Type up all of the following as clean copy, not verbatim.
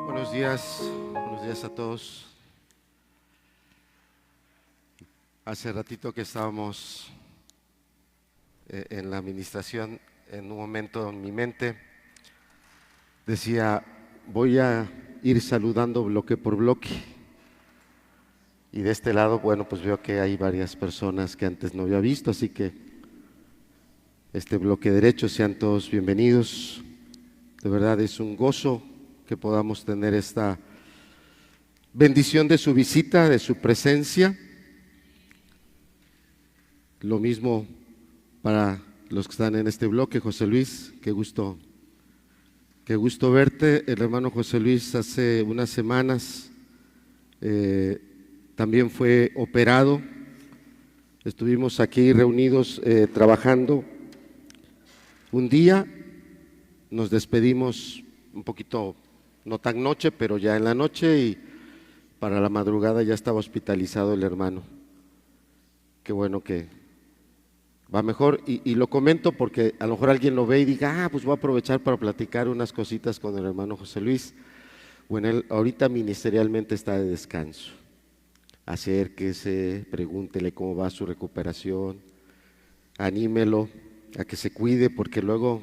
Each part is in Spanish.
Buenos días a todos. Hace ratito que estábamos en la administración, en un momento en mi mente decía, voy a ir saludando bloque por bloque. Y de este lado, bueno, pues veo que hay varias personas que antes no había visto, así que este bloque derecho, sean todos bienvenidos. De verdad es un gozo que podamos tener esta bendición de su visita, de su presencia. Lo mismo para los que están en este bloque. José Luis, qué gusto verte. El hermano José Luis hace unas semanas también fue operado. Estuvimos aquí reunidos trabajando. Un día nos despedimos un poquito, no tan noche, pero ya en la noche, y para la madrugada ya estaba hospitalizado el hermano. Qué bueno que va mejor, y lo comento porque a lo mejor alguien lo ve y diga, pues voy a aprovechar para platicar unas cositas con el hermano José Luis. Bueno, él ahorita ministerialmente está de descanso. Acérquese, pregúntele cómo va su recuperación, anímelo a que se cuide, porque luego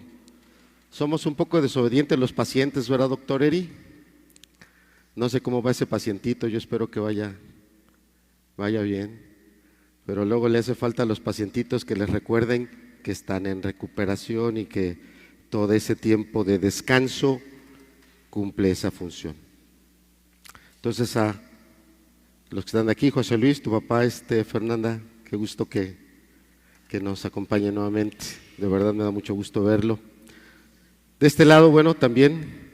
somos un poco desobedientes los pacientes, ¿verdad, doctor Eri? No sé cómo va ese pacientito, yo espero que vaya bien, pero luego le hace falta a los pacientitos que les recuerden que están en recuperación y que todo ese tiempo de descanso cumple esa función. Entonces, a los que están aquí, José Luis, tu papá, Fernanda, qué gusto que nos acompañe nuevamente, de verdad me da mucho gusto verlo. De este lado, bueno, también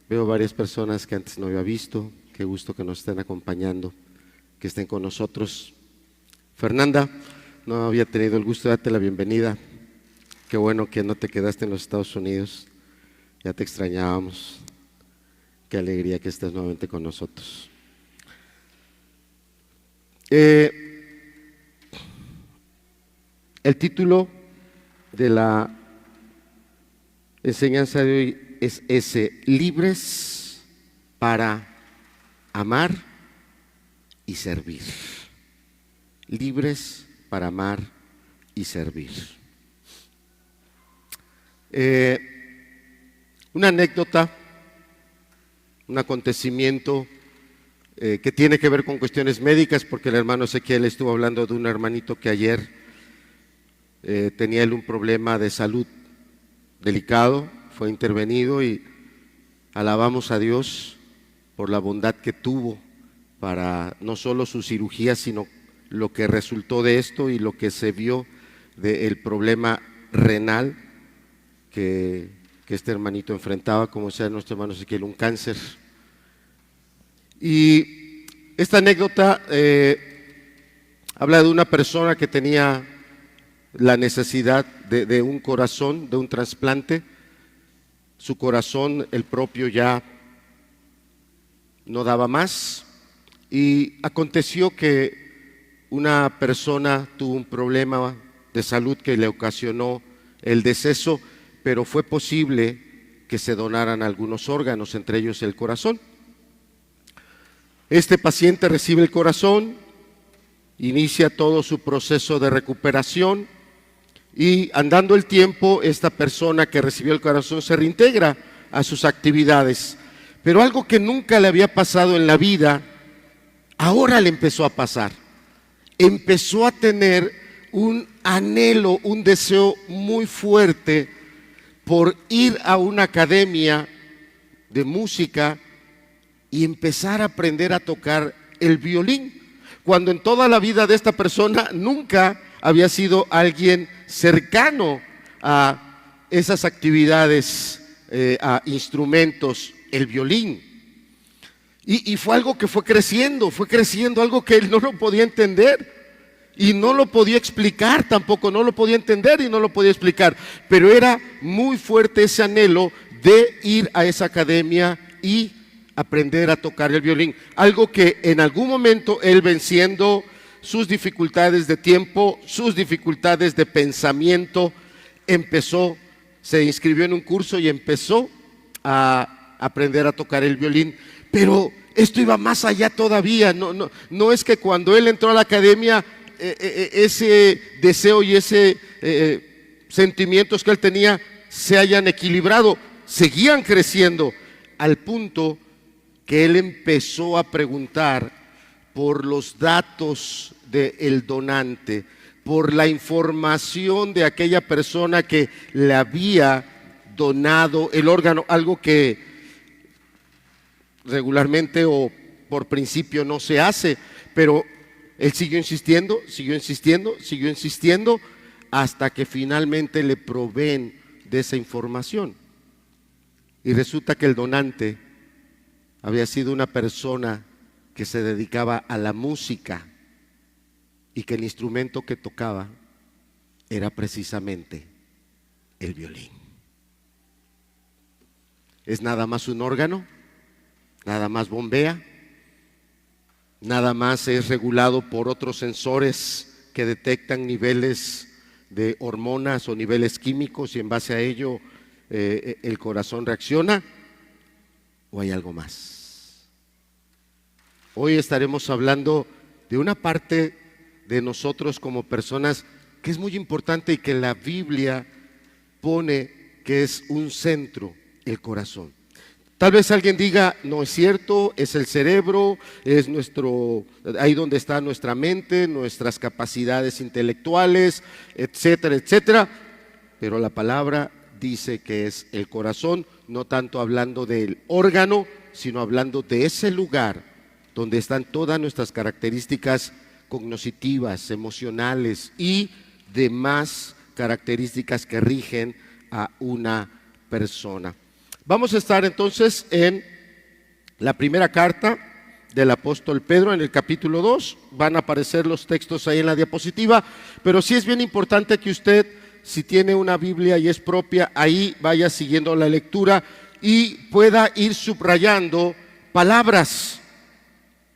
veo varias personas que antes no había visto, qué gusto que nos estén acompañando, que estén con nosotros. Fernanda, no había tenido el gusto de darte la bienvenida, qué bueno que no te quedaste en los Estados Unidos, ya te extrañábamos, qué alegría que estés nuevamente con nosotros. El título de la enseñanza de hoy es ese: libres para amar y servir. Libres para amar y servir. Una anécdota, un acontecimiento que tiene que ver con cuestiones médicas, porque el hermano Ezequiel estuvo hablando de un hermanito que ayer tenía él un problema de salud delicado, fue intervenido, y alabamos a Dios por la bondad que tuvo para no solo su cirugía, sino lo que resultó de esto y lo que se vio del problema renal que este hermanito enfrentaba, como sea nuestro hermano Ezequiel, un cáncer. Y esta anécdota habla de una persona que tenía la necesidad de un corazón, de un trasplante. Su corazón, el propio, ya no daba más, y aconteció que una persona tuvo un problema de salud que le ocasionó el deceso, pero fue posible que se donaran algunos órganos, entre ellos el corazón. Este paciente recibe el corazón, inicia todo su proceso de recuperación, y andando el tiempo, esta persona que recibió el corazón se reintegra a sus actividades. Pero algo que nunca le había pasado en la vida, ahora le empezó a pasar. Empezó a tener un anhelo, un deseo muy fuerte por ir a una academia de música y empezar a aprender a tocar el violín, cuando en toda la vida de esta persona nunca había sido alguien cercano a esas actividades, a instrumentos, el violín. Y fue algo que fue creciendo, algo que él no lo podía entender y no lo podía explicar tampoco, no lo podía entender y no lo podía explicar, pero era muy fuerte ese anhelo de ir a esa academia y aprender a tocar el violín, algo que en algún momento él, venciendo sus dificultades de tiempo, sus dificultades de pensamiento, empezó se inscribió en un curso y empezó a aprender a tocar el violín. Pero esto iba más allá todavía. No es que cuando él entró a la academia ese deseo y ese sentimientos que él tenía se hayan equilibrado, seguían creciendo al punto que él empezó a preguntar por los datos del donante, por la información de aquella persona que le había donado el órgano, algo que regularmente o por principio no se hace, pero él siguió insistiendo, hasta que finalmente le proveen de esa información. Y resulta que el donante había sido una persona que se dedicaba a la música y que el instrumento que tocaba era precisamente el violín. Es nada más un órgano, nada más bombea, nada más es regulado por otros sensores que detectan niveles de hormonas o niveles químicos y en base a ello el corazón reacciona, ¿o hay algo más? Hoy estaremos hablando de una parte de nosotros como personas que es muy importante y que la Biblia pone que es un centro, el corazón. Tal vez alguien diga, no es cierto, es el cerebro, es ahí donde está nuestra mente, nuestras capacidades intelectuales, etcétera, etcétera. Pero la palabra dice que es el corazón, no tanto hablando del órgano, sino hablando de ese lugar donde están todas nuestras características cognitivas, emocionales y demás características que rigen a una persona. Vamos a estar entonces en la primera carta del apóstol Pedro, en el capítulo 2. Van a aparecer los textos ahí en la diapositiva, pero sí es bien importante que usted, si tiene una Biblia y es propia, ahí vaya siguiendo la lectura y pueda ir subrayando palabras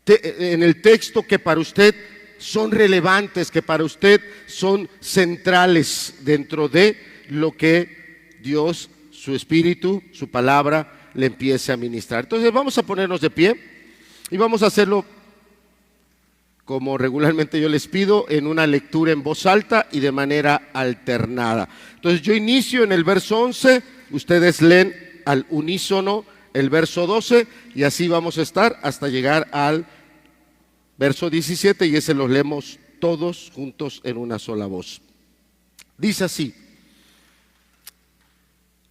en el texto que para usted son relevantes, que para usted son centrales dentro de lo que Dios, su espíritu, su palabra le empiece a ministrar. Entonces vamos a ponernos de pie y vamos a hacerlo como regularmente yo les pido, en una lectura en voz alta y de manera alternada. Entonces yo inicio en el verso 11, ustedes leen al unísono el verso 12 y así vamos a estar hasta llegar al verso 17 y ese los leemos todos juntos en una sola voz. Dice así: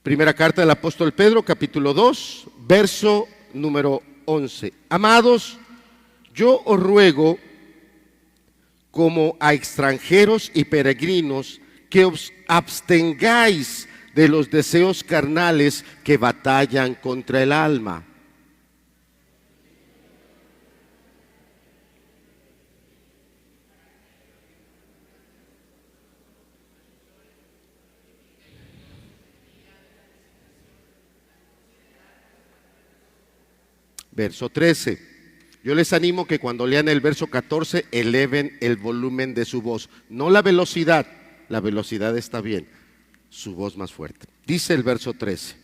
Primera carta del apóstol Pedro, capítulo 2, verso número 11. Amados, yo os ruego, como a extranjeros y peregrinos, que os abstengáis de los deseos carnales que batallan contra el alma. Verso 13. Yo les animo que cuando lean el verso 14 eleven el volumen de su voz. No la velocidad está bien, su voz más fuerte. Dice el verso 13.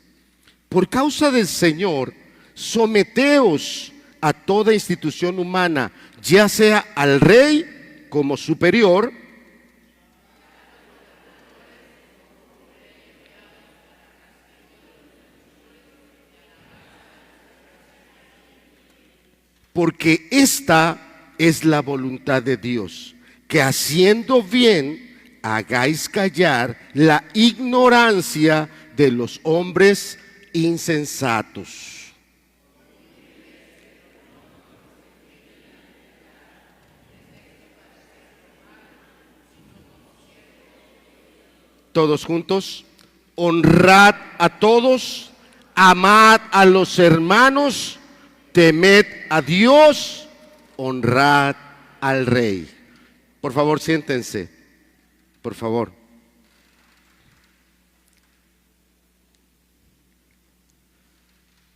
Por causa del Señor, someteos a toda institución humana, ya sea al rey como superior, porque esta es la voluntad de Dios, que haciendo bien hagáis callar la ignorancia de los hombres insensatos. Todos juntos, honrad a todos, amad a los hermanos, temed a Dios, honrad al rey. Por favor, siéntense, por favor.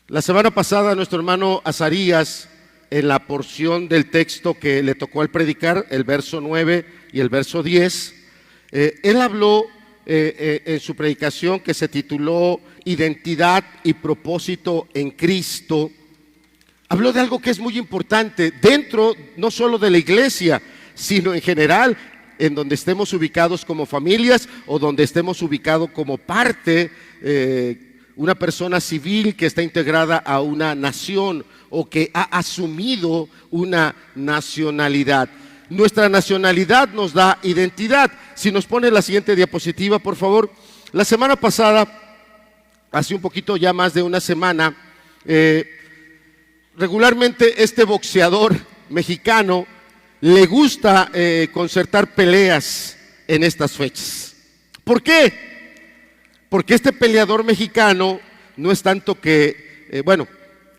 La semana pasada nuestro hermano Azarías, en la porción del texto que le tocó al predicar, el verso 9 y el verso 10, él habló en su predicación que se tituló Identidad y propósito en Cristo, habló de algo que es muy importante dentro no solo de la iglesia, sino en general, en donde estemos ubicados como familias o donde estemos ubicados como parte, una persona civil que está integrada a una nación o que ha asumido una nacionalidad. Nuestra nacionalidad nos da identidad. Si nos pone la siguiente diapositiva, por favor. La semana pasada, hace un poquito ya más de una semana, regularmente este boxeador mexicano le gusta concertar peleas en estas fechas. ¿Por qué? Porque este peleador mexicano no es tanto que, bueno,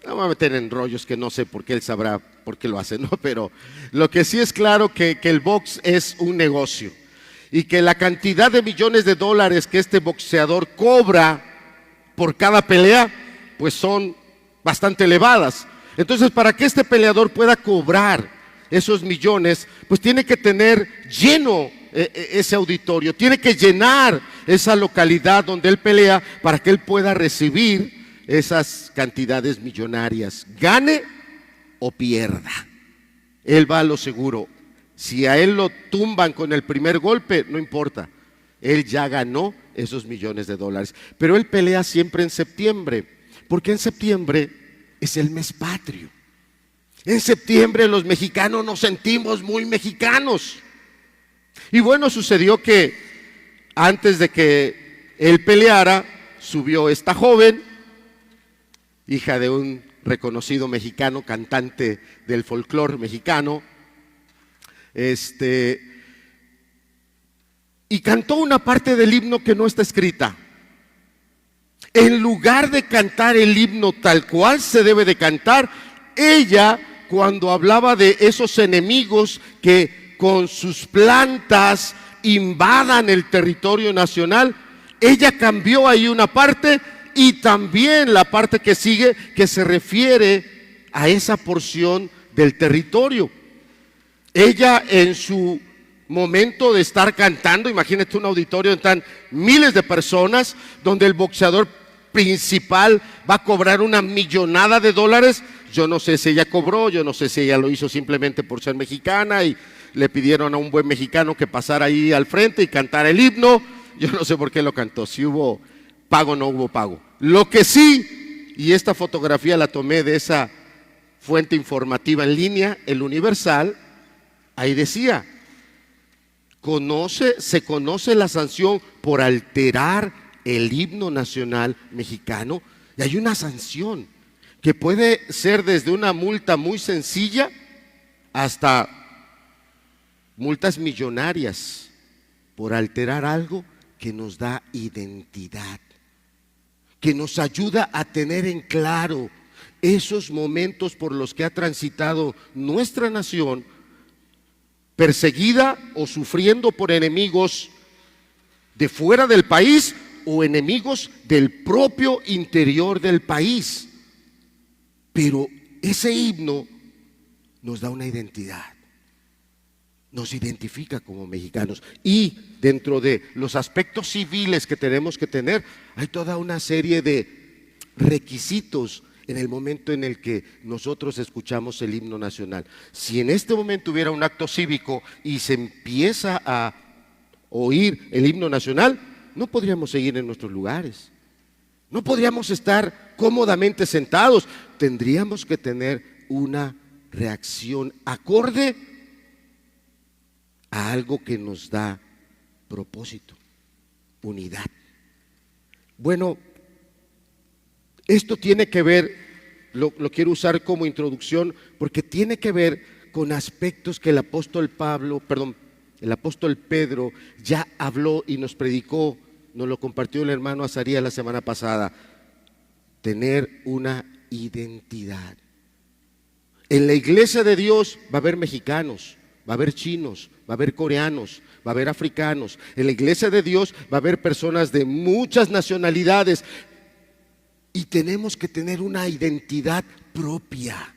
no me voy a meter en rollos que no sé por qué él sabrá por qué lo hace, ¿no? Pero lo que sí es claro que el box es un negocio y que la cantidad de millones de dólares que este boxeador cobra por cada pelea, pues son bastante elevadas. Entonces, para que este peleador pueda cobrar esos millones, pues tiene que tener lleno ese auditorio, tiene que llenar esa localidad donde él pelea para que él pueda recibir esas cantidades millonarias, gane o pierda. Él va a lo seguro. Si a él lo tumban con el primer golpe, no importa, él ya ganó esos millones de dólares. Pero él pelea siempre en septiembre, porque en septiembre es el mes patrio. En septiembre los mexicanos nos sentimos muy mexicanos. Y bueno, sucedió que antes de que él peleara, subió esta joven, hija de un reconocido mexicano, cantante del folclore mexicano, y cantó una parte del himno que no está escrita. En lugar de cantar el himno tal cual se debe de cantar, ella, cuando hablaba de esos enemigos que con sus plantas invadan el territorio nacional, ella cambió ahí una parte y también la parte que sigue, que se refiere a esa porción del territorio. Ella en su momento de estar cantando, imagínate un auditorio donde están miles de personas, donde el boxeador principal va a cobrar una millonada de dólares. Yo no sé si ella cobró, yo no sé si ella lo hizo simplemente por ser mexicana y le pidieron a un buen mexicano que pasara ahí al frente y cantara el himno. Yo no sé por qué lo cantó, si hubo pago o no hubo pago. Lo que sí, y esta fotografía la tomé de esa fuente informativa en línea, el Universal, ahí decía, se conoce la sanción por alterar el himno nacional mexicano, y hay una sanción que puede ser desde una multa muy sencilla hasta multas millonarias por alterar algo que nos da identidad, que nos ayuda a tener en claro esos momentos por los que ha transitado nuestra nación, perseguida o sufriendo por enemigos de fuera del país o enemigos del propio interior del país. Pero ese himno nos da una identidad, nos identifica como mexicanos, y dentro de los aspectos civiles que tenemos que tener, hay toda una serie de requisitos en el momento en el que nosotros escuchamos el himno nacional. Si en este momento hubiera un acto cívico y se empieza a oír el himno nacional, no podríamos seguir en nuestros lugares, no podríamos estar cómodamente sentados, tendríamos que tener una reacción acorde a algo que nos da propósito, unidad. Bueno, esto tiene que ver, lo quiero usar como introducción, porque tiene que ver con aspectos que el apóstol Pedro ya habló y nos predicó, nos lo compartió el hermano Azarías la semana pasada. Tener una identidad. En la iglesia de Dios va a haber mexicanos, va a haber chinos, va a haber coreanos, va a haber africanos. En la iglesia de Dios va a haber personas de muchas nacionalidades y tenemos que tener una identidad propia.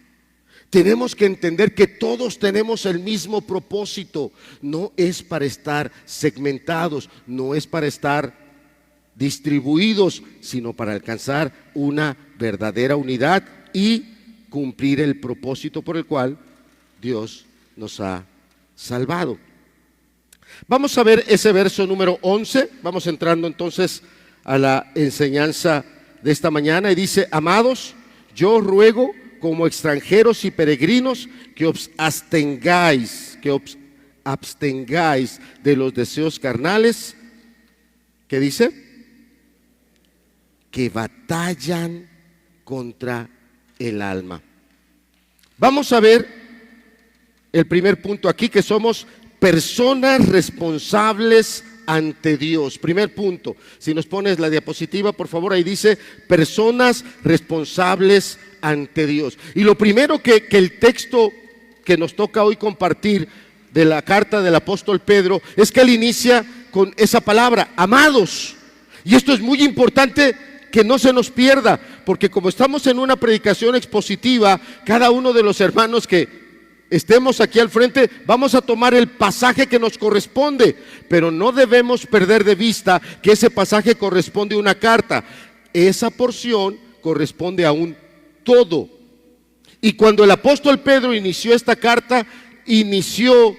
Tenemos que entender que todos tenemos el mismo propósito. No es para estar segmentados, no es para estar distribuidos, sino para alcanzar una verdadera unidad y cumplir el propósito por el cual Dios nos ha salvado. Vamos a ver ese verso número 11. Vamos entrando entonces a la enseñanza de esta mañana y dice: amados, yo ruego como extranjeros y peregrinos que os abstengáis de los deseos carnales. ¿Qué dice? Que batallan contra el alma. Vamos a ver el primer punto aquí, que somos personas responsables ante Dios. Primer punto, si nos pones la diapositiva, por favor, ahí dice personas responsables ante Dios. Y lo primero que el texto que nos toca hoy compartir de la carta del apóstol Pedro es que él inicia con esa palabra, amados. Y esto es muy importante que no se nos pierda, porque como estamos en una predicación expositiva, cada uno de los hermanos que estemos aquí al frente, vamos a tomar el pasaje que nos corresponde, pero no debemos perder de vista que ese pasaje corresponde a una carta. Esa porción corresponde a un todo. Y cuando el apóstol Pedro inició esta carta, inició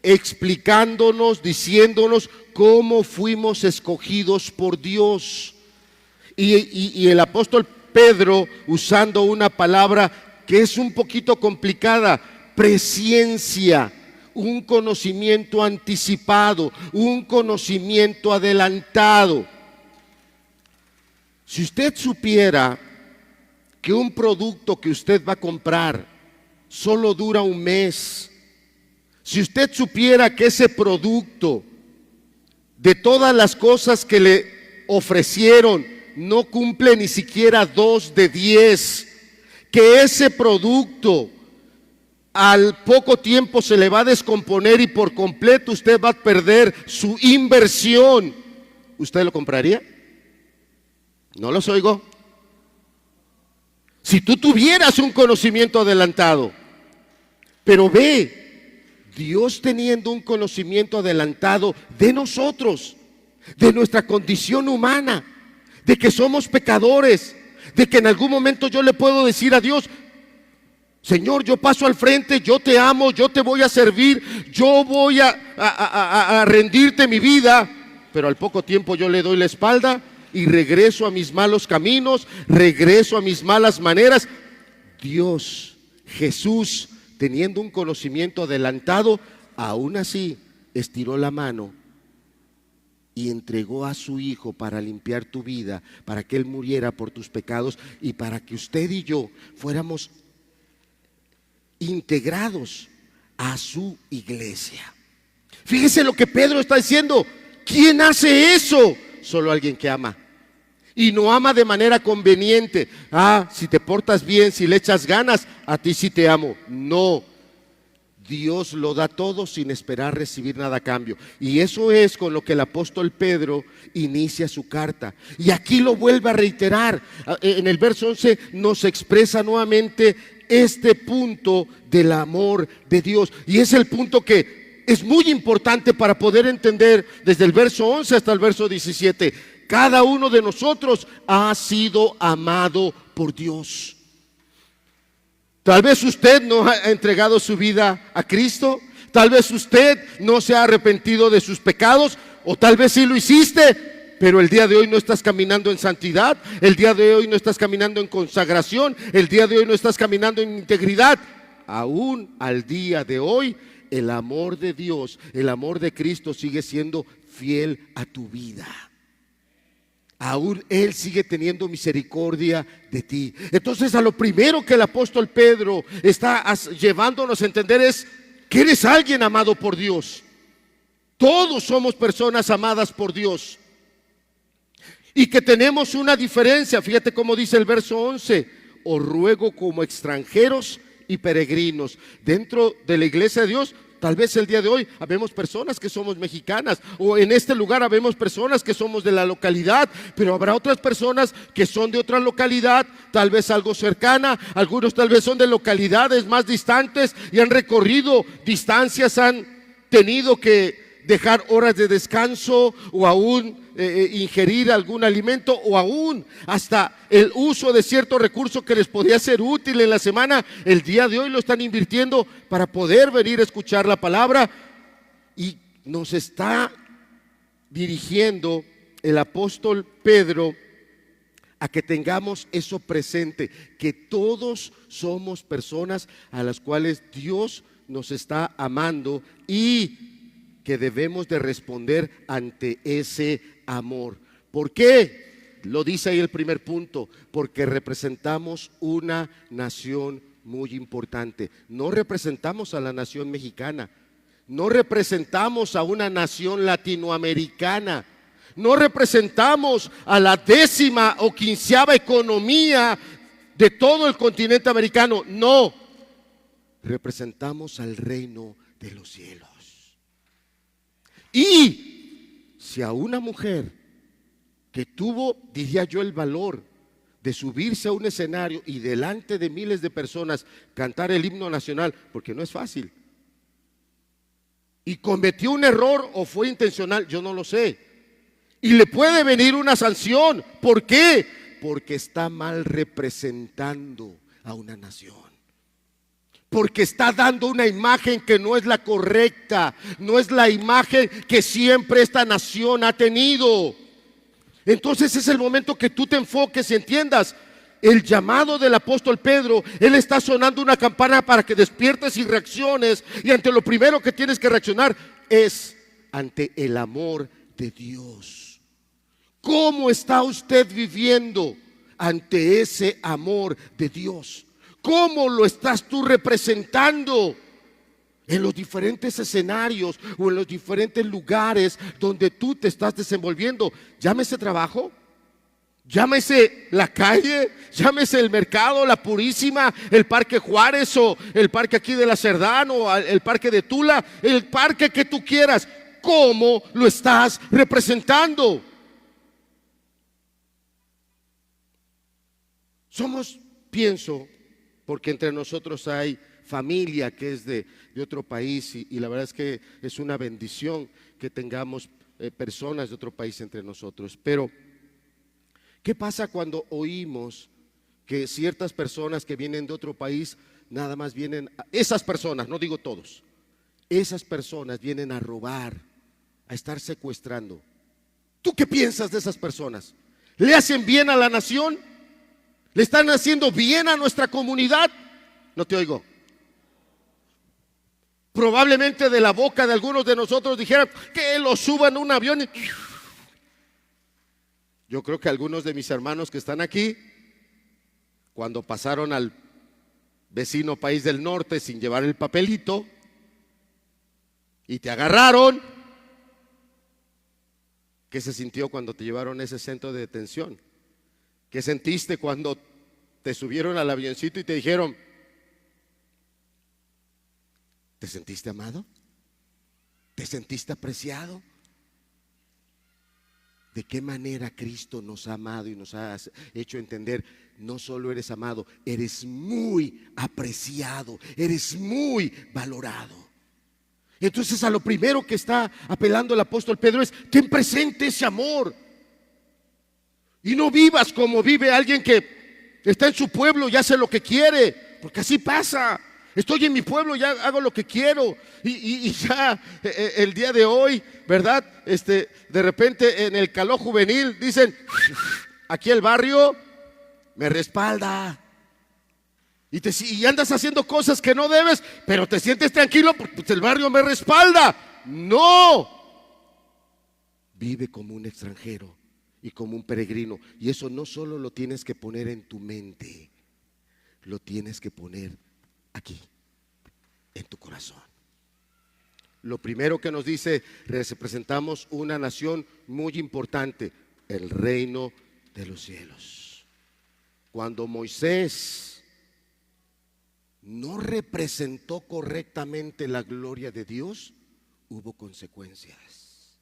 explicándonos, diciéndonos cómo fuimos escogidos por Dios. Y el apóstol Pedro, usando una palabra que es un poquito complicada, presciencia, un conocimiento anticipado, un conocimiento adelantado. Si usted supiera que un producto que usted va a comprar solo dura un mes, si usted supiera que ese producto, de todas las cosas que le ofrecieron, no cumple ni siquiera 2 de 10, que ese producto al poco tiempo se le va a descomponer y por completo usted va a perder su inversión, ¿usted lo compraría? No los oigo. Si tú tuvieras un conocimiento adelantado, pero ve, Dios teniendo un conocimiento adelantado de nosotros, de nuestra condición humana, de que somos pecadores, de que en algún momento yo le puedo decir a Dios: Señor, yo paso al frente, yo te amo, yo te voy a servir, yo voy a rendirte mi vida, pero al poco tiempo yo le doy la espalda y regreso a mis malos caminos, regreso a mis malas maneras. Dios, Jesús, teniendo un conocimiento adelantado, aún así estiró la mano y entregó a su Hijo para limpiar tu vida, para que Él muriera por tus pecados y para que usted y yo fuéramos integrados a su iglesia. Fíjese lo que Pedro está diciendo. ¿Quién hace eso? Solo alguien que ama. Y no ama de manera conveniente. Si te portas bien, si le echas ganas, a ti sí te amo. No. Dios lo da todo sin esperar recibir nada a cambio. Y eso es con lo que el apóstol Pedro inicia su carta. Y aquí lo vuelve a reiterar. En el verso 11 nos expresa nuevamente este punto del amor de Dios. Y es el punto que es muy importante para poder entender desde el verso 11 hasta el verso 17. Cada uno de nosotros ha sido amado por Dios. Tal vez usted no ha entregado su vida a Cristo, tal vez usted no se ha arrepentido de sus pecados, o tal vez sí lo hiciste, pero el día de hoy no estás caminando en santidad, el día de hoy no estás caminando en consagración, el día de hoy no estás caminando en integridad. Aún al día de hoy, el amor de Dios, el amor de Cristo sigue siendo fiel a tu vida. Aún Él sigue teniendo misericordia de ti. Entonces, a lo primero que el apóstol Pedro está llevándonos a entender es que eres alguien amado por Dios. Todos somos personas amadas por Dios. Y que tenemos una diferencia. Fíjate cómo dice el verso 11: os ruego como extranjeros y peregrinos. Dentro de la iglesia de Dios Tal vez el día de hoy habemos personas que somos mexicanas, o en este lugar habemos personas que somos de la localidad, pero habrá otras personas que son de otra localidad, tal vez algo cercana. Algunos tal vez son de localidades más distantes y han recorrido distancias, han tenido que dejar horas de descanso o aún ingerir algún alimento, o aún hasta el uso de cierto recurso que les podía ser útil en la semana, el día de hoy lo están invirtiendo para poder venir a escuchar la palabra. Y nos está dirigiendo el apóstol Pedro a que tengamos eso presente, que todos somos personas a las cuales Dios nos está amando y que debemos de responder ante ese amor. ¿Por qué? Lo dice ahí el primer punto: porque representamos una nación muy importante. No representamos a la nación mexicana, no representamos a una nación latinoamericana, no representamos a la 10ª o 15ª economía de todo el continente americano. No, representamos al reino de los cielos. Y si a una mujer que tuvo, diría yo, el valor de subirse a un escenario y delante de miles de personas cantar el himno nacional, porque no es fácil, y cometió un error o fue intencional, yo no lo sé, y le puede venir una sanción. ¿Por qué? Porque está mal representando a una nación, porque está dando una imagen que no es la correcta, no es la imagen que siempre esta nación ha tenido. Entonces es el momento que tú te enfoques y entiendas el llamado del apóstol Pedro. Él está sonando una campana para que despiertes y reacciones, y ante lo primero que tienes que reaccionar es ante el amor de Dios. ¿Cómo está usted viviendo ante ese amor de Dios? ¿Cómo lo estás tú representando en los diferentes escenarios o en los diferentes lugares donde tú te estás desenvolviendo? Llámese trabajo, llámese la calle, llámese el mercado, la Purísima, el Parque Juárez, o el parque aquí de la Cerdán, o el parque de Tula, el parque que tú quieras. ¿Cómo lo estás representando? Pienso, porque entre nosotros hay familia que es de otro país, y la verdad es que es una bendición que tengamos personas de otro país entre nosotros. Pero ¿qué pasa cuando oímos que ciertas personas que vienen de otro país nada más vienen esas personas, no digo todos, esas personas vienen a robar, a estar secuestrando? ¿Tú qué piensas de esas personas? ¿Le hacen bien a la nación? ¿Le están haciendo bien a nuestra comunidad? No te oigo. Probablemente de la boca de algunos de nosotros dijeran que lo suban a un avión y... Yo creo que algunos de mis hermanos que están aquí, cuando pasaron al vecino país del norte sin llevar el papelito y te agarraron, ¿qué se sintió cuando te llevaron a ese centro de detención? ¿Qué sentiste cuando te subieron al avioncito y te dijeron: ¿te sentiste amado? ¿Te sentiste apreciado? ¿De qué manera Cristo nos ha amado y nos ha hecho entender? No solo eres amado, eres muy apreciado, eres muy valorado. Entonces, a lo primero que está apelando el apóstol Pedro es: ten presente ese amor. Y no vivas como vive alguien que está en su pueblo y hace lo que quiere, porque así pasa. Estoy en mi pueblo, ya hago lo que quiero, y ya el día de hoy, ¿verdad? De repente en el calor juvenil dicen: aquí el barrio me respalda. Y andas haciendo cosas que no debes, pero te sientes tranquilo porque pues, el barrio me respalda. No, vive como un extranjero y como un peregrino. Y eso no solo lo tienes que poner en tu mente, lo tienes que poner aquí, en tu corazón. Lo primero que nos dice: representamos una nación muy importante, el reino de los cielos. Cuando Moisés no representó correctamente la gloria de Dios, hubo consecuencias.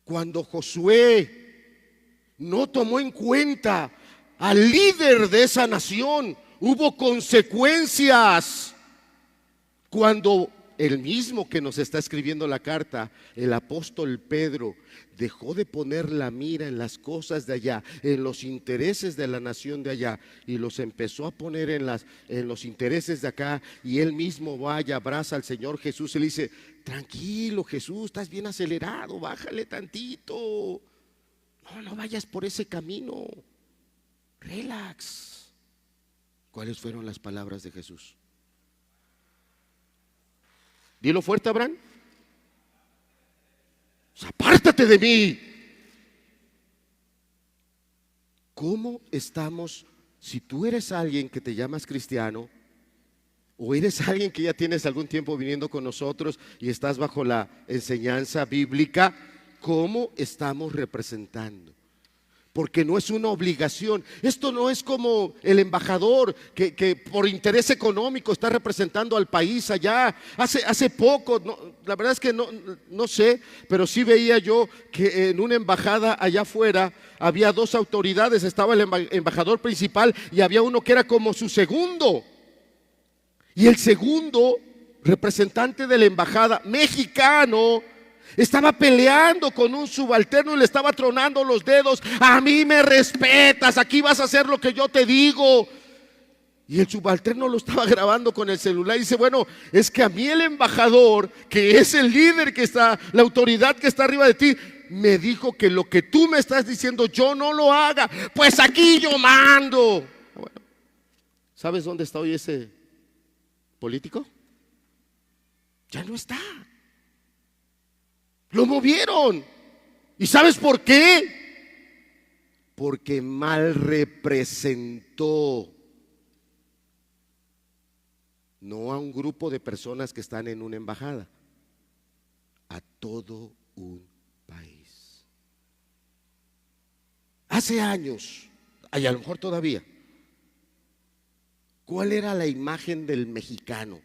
Cuando Josué no tomó en cuenta al líder de esa nación, hubo consecuencias. Cuando el mismo que nos está escribiendo la carta, el apóstol Pedro, dejó de poner la mira en las cosas de allá, en los intereses de la nación de allá, y los empezó a poner en los intereses de acá, y él mismo vaya, abraza al Señor Jesús y le dice: tranquilo Jesús, estás bien acelerado, bájale tantito, no vayas por ese camino, relax. ¿Cuáles fueron las palabras de Jesús? Dilo fuerte, Abraham. Apártate de mí. ¿Cómo estamos? Si tú eres alguien que te llamas cristiano, o eres alguien que ya tienes algún tiempo viniendo con nosotros y estás bajo la enseñanza bíblica, ¿cómo estamos representando? Porque no es una obligación. Esto no es como el embajador que por interés económico está representando al país allá. Hace poco, la verdad es que no sé, pero sí veía yo que en una embajada allá afuera había dos autoridades. Estaba el embajador principal y había uno que era como su segundo. Y el segundo representante de la embajada, mexicano, estaba peleando con un subalterno y le estaba tronando los dedos. A mí me respetas, aquí vas a hacer lo que yo te digo. Y el subalterno lo estaba grabando con el celular y dice: bueno, es que a mí el embajador, que es el líder que está, la autoridad que está arriba de ti, me dijo que lo que tú me estás diciendo yo no lo haga. Pues aquí yo mando. Bueno, ¿sabes dónde está hoy ese político? Ya no está. Lo movieron. ¿Y sabes por qué? Porque mal representó, no a un grupo de personas que están en una embajada, a todo un país. Hace años, y a lo mejor todavía, ¿cuál era la imagen del mexicano?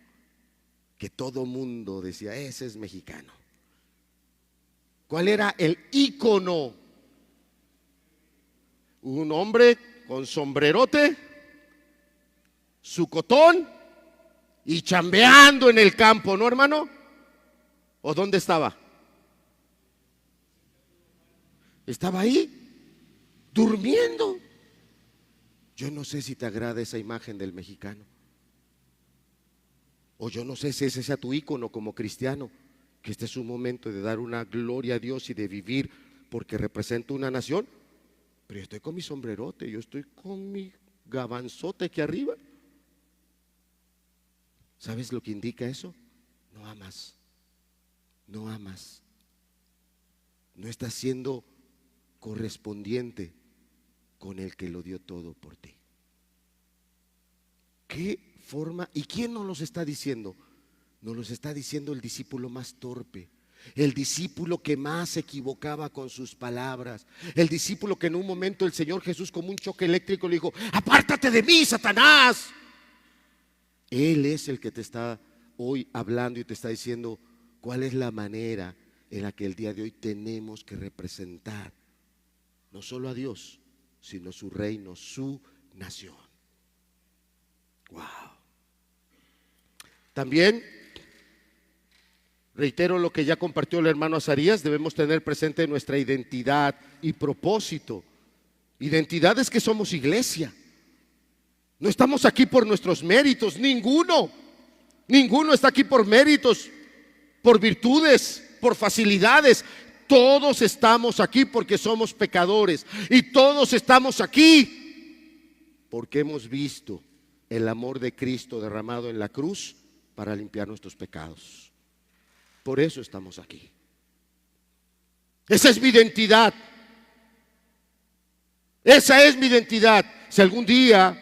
Que todo mundo decía: ese es mexicano. ¿Cuál era el ícono? Un hombre con sombrerote, su cotón y chambeando en el campo, ¿no, hermano? ¿O dónde estaba? Estaba ahí, durmiendo. Yo no sé si te agrada esa imagen del mexicano, o yo no sé si ese sea tu ícono como cristiano, que este es un momento de dar una gloria a Dios y de vivir porque represento una nación. Pero yo estoy con mi sombrerote, yo estoy con mi gabanzote aquí arriba. ¿Sabes lo que indica eso? No amas, no amas, no estás siendo correspondiente con el que lo dio todo por ti. ¿Qué forma? ¿Y quién nos los está diciendo? Nos los está diciendo el discípulo más torpe, el discípulo que más se equivocaba con sus palabras, el discípulo que en un momento el Señor Jesús, como un choque eléctrico, le dijo: apártate de mí, Satanás. Él es el que te está hoy hablando y te está diciendo cuál es la manera en la que el día de hoy tenemos que representar no solo a Dios, sino su reino, su nación. Wow. También reitero lo que ya compartió el hermano Azarías: debemos tener presente nuestra identidad y propósito. Identidad es que somos iglesia. No estamos aquí por nuestros méritos, ninguno está aquí por méritos, por virtudes, por facilidades. Todos estamos aquí porque somos pecadores, y todos estamos aquí porque hemos visto el amor de Cristo derramado en la cruz para limpiar nuestros pecados. Por eso estamos aquí. Esa es mi identidad. Esa es mi identidad. Si algún día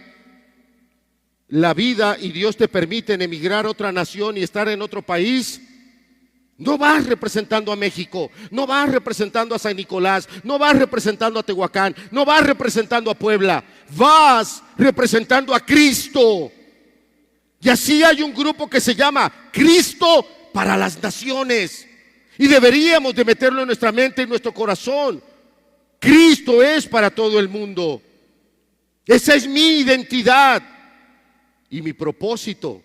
la vida y Dios te permiten emigrar a otra nación y estar en otro país, no vas representando a México, no vas representando a San Nicolás, no vas representando a Tehuacán, no vas representando a Puebla, vas representando a Cristo. Y así hay un grupo que se llama Cristo para las Naciones. Y deberíamos de meterlo en nuestra mente, en nuestro corazón. Cristo es para todo el mundo. Esa es mi identidad y mi propósito.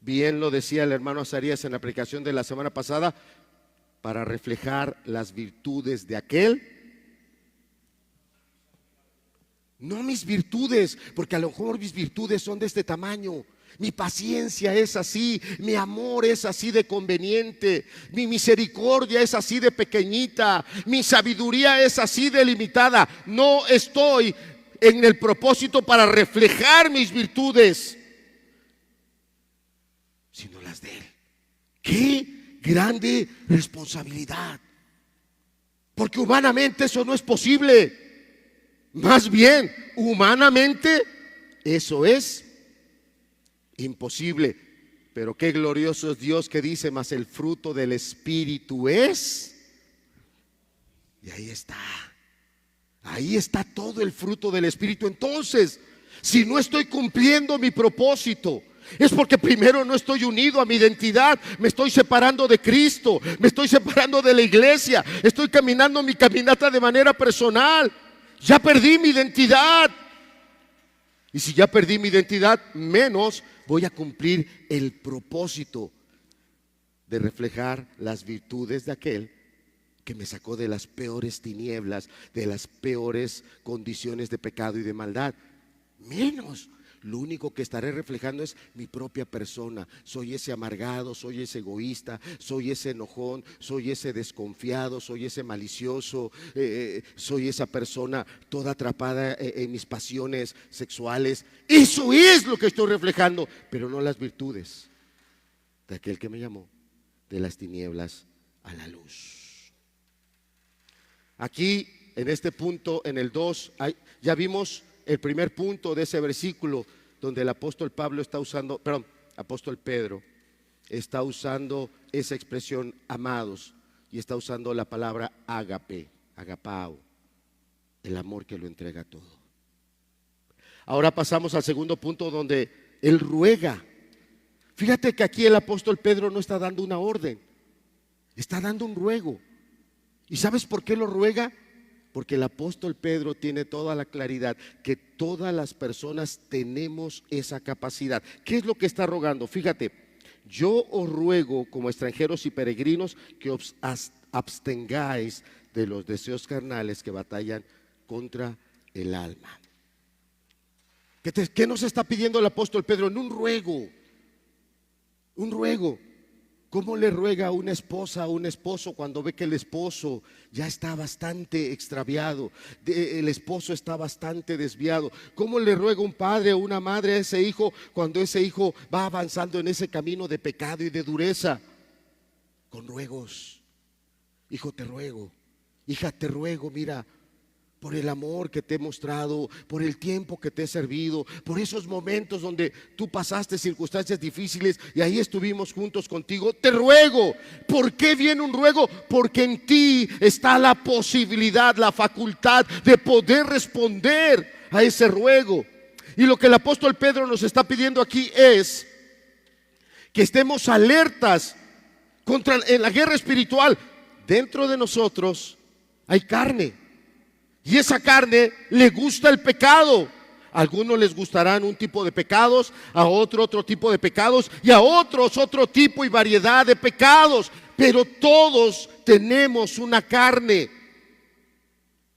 Bien lo decía el hermano Azarías en la predicación de la semana pasada, para reflejar las virtudes de aquel. No mis virtudes, porque a lo mejor mis virtudes son de este tamaño. Mi paciencia es así, mi amor es así de conveniente, mi misericordia es así de pequeñita, mi sabiduría es así de limitada. No estoy en el propósito para reflejar mis virtudes, sino las de Él. ¡Qué grande responsabilidad! Porque humanamente eso no es posible. Más bien, humanamente eso es imposible. Pero qué glorioso es Dios que dice: mas el fruto del Espíritu es. Y ahí está todo el fruto del Espíritu. Entonces, si no estoy cumpliendo mi propósito, es porque primero no estoy unido a mi identidad. Me estoy separando de Cristo, me estoy separando de la iglesia, estoy caminando mi caminata de manera personal. Ya perdí mi identidad. Y si ya perdí mi identidad, menos voy a cumplir el propósito de reflejar las virtudes de aquel que me sacó de las peores tinieblas, de las peores condiciones de pecado y de maldad. Menos. Lo único que estaré reflejando es mi propia persona. Soy ese amargado, soy ese egoísta, soy ese enojón, soy ese desconfiado, soy ese malicioso, soy esa persona toda atrapada en mis pasiones sexuales. Eso es lo que estoy reflejando, pero no las virtudes de aquel que me llamó de las tinieblas a la luz. Aquí, en este punto, en el 2, ya vimos el primer punto de ese versículo, donde el apóstol apóstol Pedro está usando esa expresión amados, y está usando la palabra ágape, agapao, el amor que lo entrega todo. Ahora pasamos al segundo punto, donde él ruega. Fíjate que aquí el apóstol Pedro no está dando una orden, está dando un ruego. ¿Y sabes por qué lo ruega? Porque el apóstol Pedro tiene toda la claridad que todas las personas tenemos esa capacidad. ¿Qué es lo que está rogando? Fíjate: yo os ruego como extranjeros y peregrinos que os abstengáis de los deseos carnales que batallan contra el alma. ¿Qué nos está pidiendo el apóstol Pedro? En un ruego. Un ruego. ¿Cómo le ruega a una esposa a un esposo cuando ve que el esposo ya está bastante extraviado, el esposo está bastante desviado? ¿Cómo le ruega un padre o una madre a ese hijo cuando ese hijo va avanzando en ese camino de pecado y de dureza? Con ruegos. Hijo, te ruego. Hija, te ruego, mira, por el amor que te he mostrado, por el tiempo que te he servido, por esos momentos donde tú pasaste circunstancias difíciles y ahí estuvimos juntos contigo. Te ruego. ¿Por qué viene un ruego? Porque en ti está la posibilidad, la facultad de poder responder a ese ruego. Y lo que el apóstol Pedro nos está pidiendo aquí es que estemos alertas en la guerra espiritual. Dentro de nosotros hay carne. Y esa carne le gusta el pecado. A algunos les gustarán un tipo de pecados, a otro tipo de pecados, y a otros otro tipo y variedad de pecados. Pero todos tenemos una carne.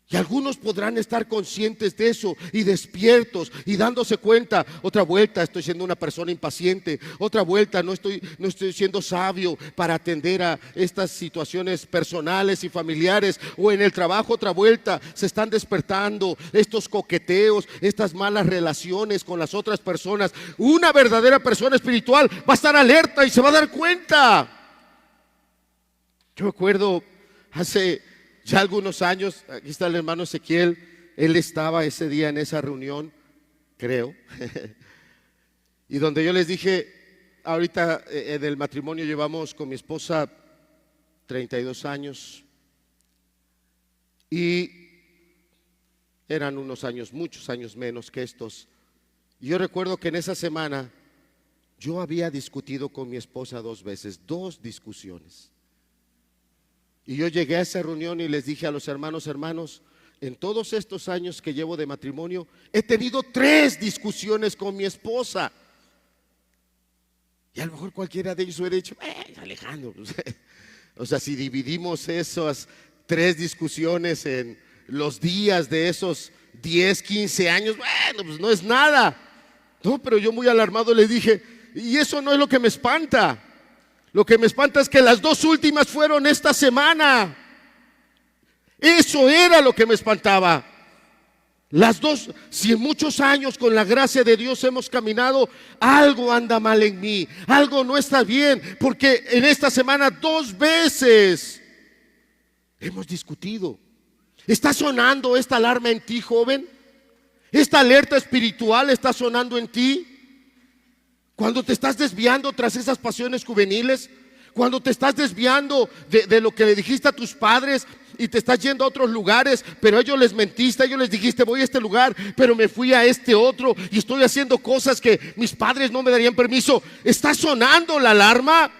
Y algunos podrán estar conscientes de eso y despiertos y dándose cuenta: otra vuelta estoy siendo una persona impaciente, otra vuelta no estoy siendo sabio para atender a estas situaciones personales y familiares, o en el trabajo otra vuelta se están despertando estos coqueteos, estas malas relaciones con las otras personas. Una verdadera persona espiritual va a estar alerta y se va a dar cuenta. Yo me acuerdo hace ya algunos años, aquí está el hermano Ezequiel, él estaba ese día en esa reunión, creo, y donde yo les dije: ahorita en el matrimonio llevamos con mi esposa 32 años, y eran unos años, muchos años menos que estos. Y yo recuerdo que en esa semana Yo había discutido con mi esposa 2 veces, 2 discusiones. Y yo llegué a esa reunión y les dije a los hermanos: hermanos, en todos estos años que llevo de matrimonio, he tenido 3 discusiones con mi esposa. Y a lo mejor cualquiera de ellos hubiera dicho: Alejandro, pues, o sea, si dividimos esas 3 discusiones en los días de esos 10, 15 años, bueno, pues no es nada. No, pero yo muy alarmado le dije: y eso no es lo que me espanta. Lo que me espanta es que las 2 últimas fueron esta semana. Eso era lo que me espantaba. Las 2, si en muchos años con la gracia de Dios hemos caminado, algo anda mal en mí, algo no está bien, porque en esta semana 2 veces hemos discutido. ¿Está sonando esta alarma en ti, joven? ¿Esta alerta espiritual está sonando en ti? Cuando te estás desviando tras esas pasiones juveniles, cuando te estás desviando de lo que le dijiste a tus padres y te estás yendo a otros lugares, pero a ellos les mentiste, a ellos les dijiste: voy a este lugar, pero me fui a este otro y estoy haciendo cosas que mis padres no me darían permiso. ¿Está sonando la alarma?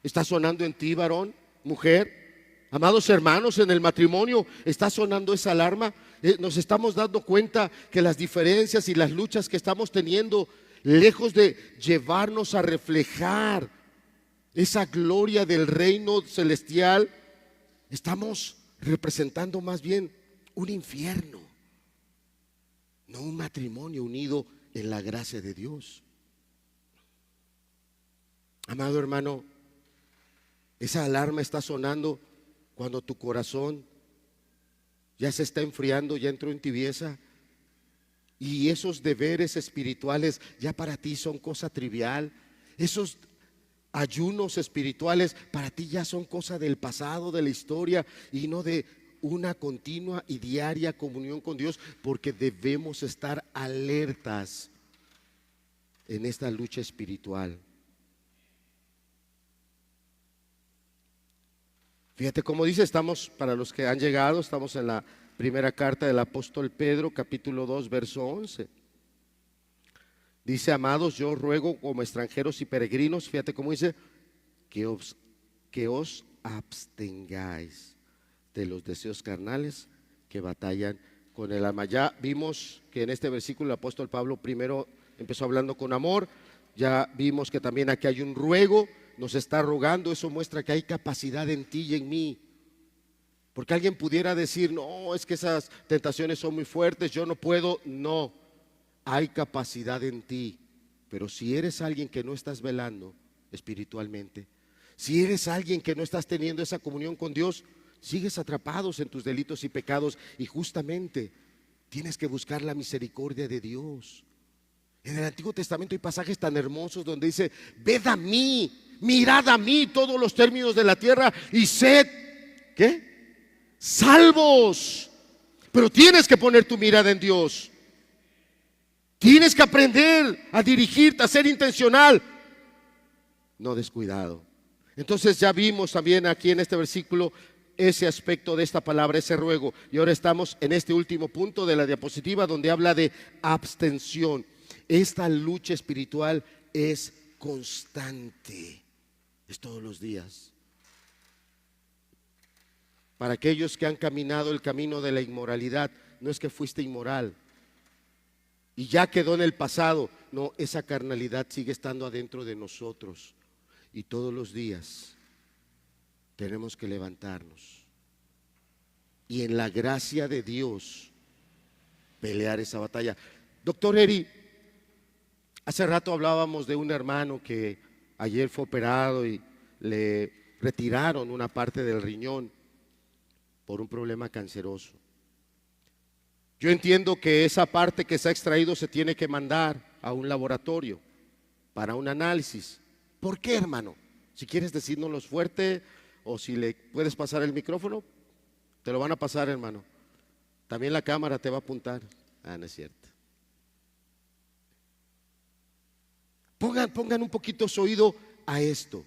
¿Está sonando en ti, varón, mujer? Amados hermanos, en el matrimonio, ¿está sonando esa alarma? Nos estamos dando cuenta que las diferencias y las luchas que estamos teniendo, lejos de llevarnos a reflejar esa gloria del reino celestial, estamos representando más bien un infierno, no un matrimonio unido en la gracia de Dios. Amado hermano, esa alarma está sonando cuando tu corazón ya se está enfriando, ya entró en tibieza, y esos deberes espirituales ya para ti son cosa trivial. Esos ayunos espirituales para ti ya son cosa del pasado, de la historia, y no de una continua y diaria comunión con Dios, porque debemos estar alertas en esta lucha espiritual. Fíjate cómo dice, estamos, para los que han llegado, estamos en la primera carta del apóstol Pedro, capítulo 2, verso 11. Dice: amados, yo ruego como extranjeros y peregrinos, fíjate cómo dice, que os abstengáis de los deseos carnales que batallan con el alma. Ya vimos que en este versículo el apóstol Pablo primero empezó hablando con amor. Ya vimos que también aquí hay un ruego, nos está rogando. Eso muestra que hay capacidad en ti y en mí. Porque alguien pudiera decir: no, es que esas tentaciones son muy fuertes, yo no puedo. No, hay capacidad en ti. Pero si eres alguien que no estás velando espiritualmente, si eres alguien que no estás teniendo esa comunión con Dios, sigues atrapados en tus delitos y pecados, y justamente tienes que buscar la misericordia de Dios. En el Antiguo Testamento hay pasajes tan hermosos donde dice: ved a mí, mirad a mí todos los términos de la tierra y sed, ¿qué? Salvos. Pero tienes que poner tu mirada en Dios. Tienes que aprender a dirigirte, a ser intencional, no descuidado. Entonces ya vimos también aquí en este versículo ese aspecto de esta palabra, ese ruego. Y ahora estamos en este último punto de la diapositiva, donde habla de abstención. Esta lucha espiritual es constante, es todos los días. Para aquellos que han caminado el camino de la inmoralidad, no es que fuiste inmoral y ya quedó en el pasado. No, esa carnalidad sigue estando adentro de nosotros, y todos los días tenemos que levantarnos y en la gracia de Dios pelear esa batalla. Doctor Eri, hace rato hablábamos de un hermano que ayer fue operado y le retiraron una parte del riñón por un problema canceroso. Yo entiendo que esa parte que se ha extraído se tiene que mandar a un laboratorio para un análisis. ¿Por qué, hermano? Si quieres decírnoslo fuerte, o si le puedes pasar el micrófono, te lo van a pasar, hermano. También la cámara te va a apuntar. No es cierto. Pongan un poquito su oído a esto.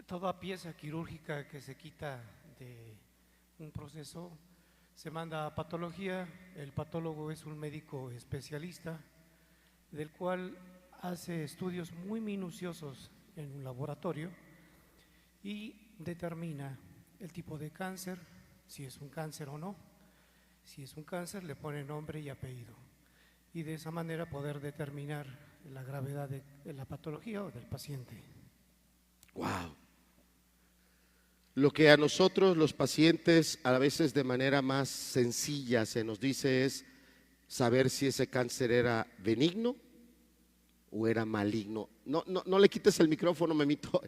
Toda pieza quirúrgica que se quita de un proceso se manda a patología. El patólogo es un médico especialista, del cual hace estudios muy minuciosos en un laboratorio y determina el tipo de cáncer, si es un cáncer o no. Si es un cáncer, le pone nombre y apellido, y de esa manera poder determinar la gravedad de la patología o del paciente. Wow. Lo que a nosotros los pacientes a veces de manera más sencilla se nos dice es saber si ese cáncer era benigno o era maligno. No le quites el micrófono, Memito.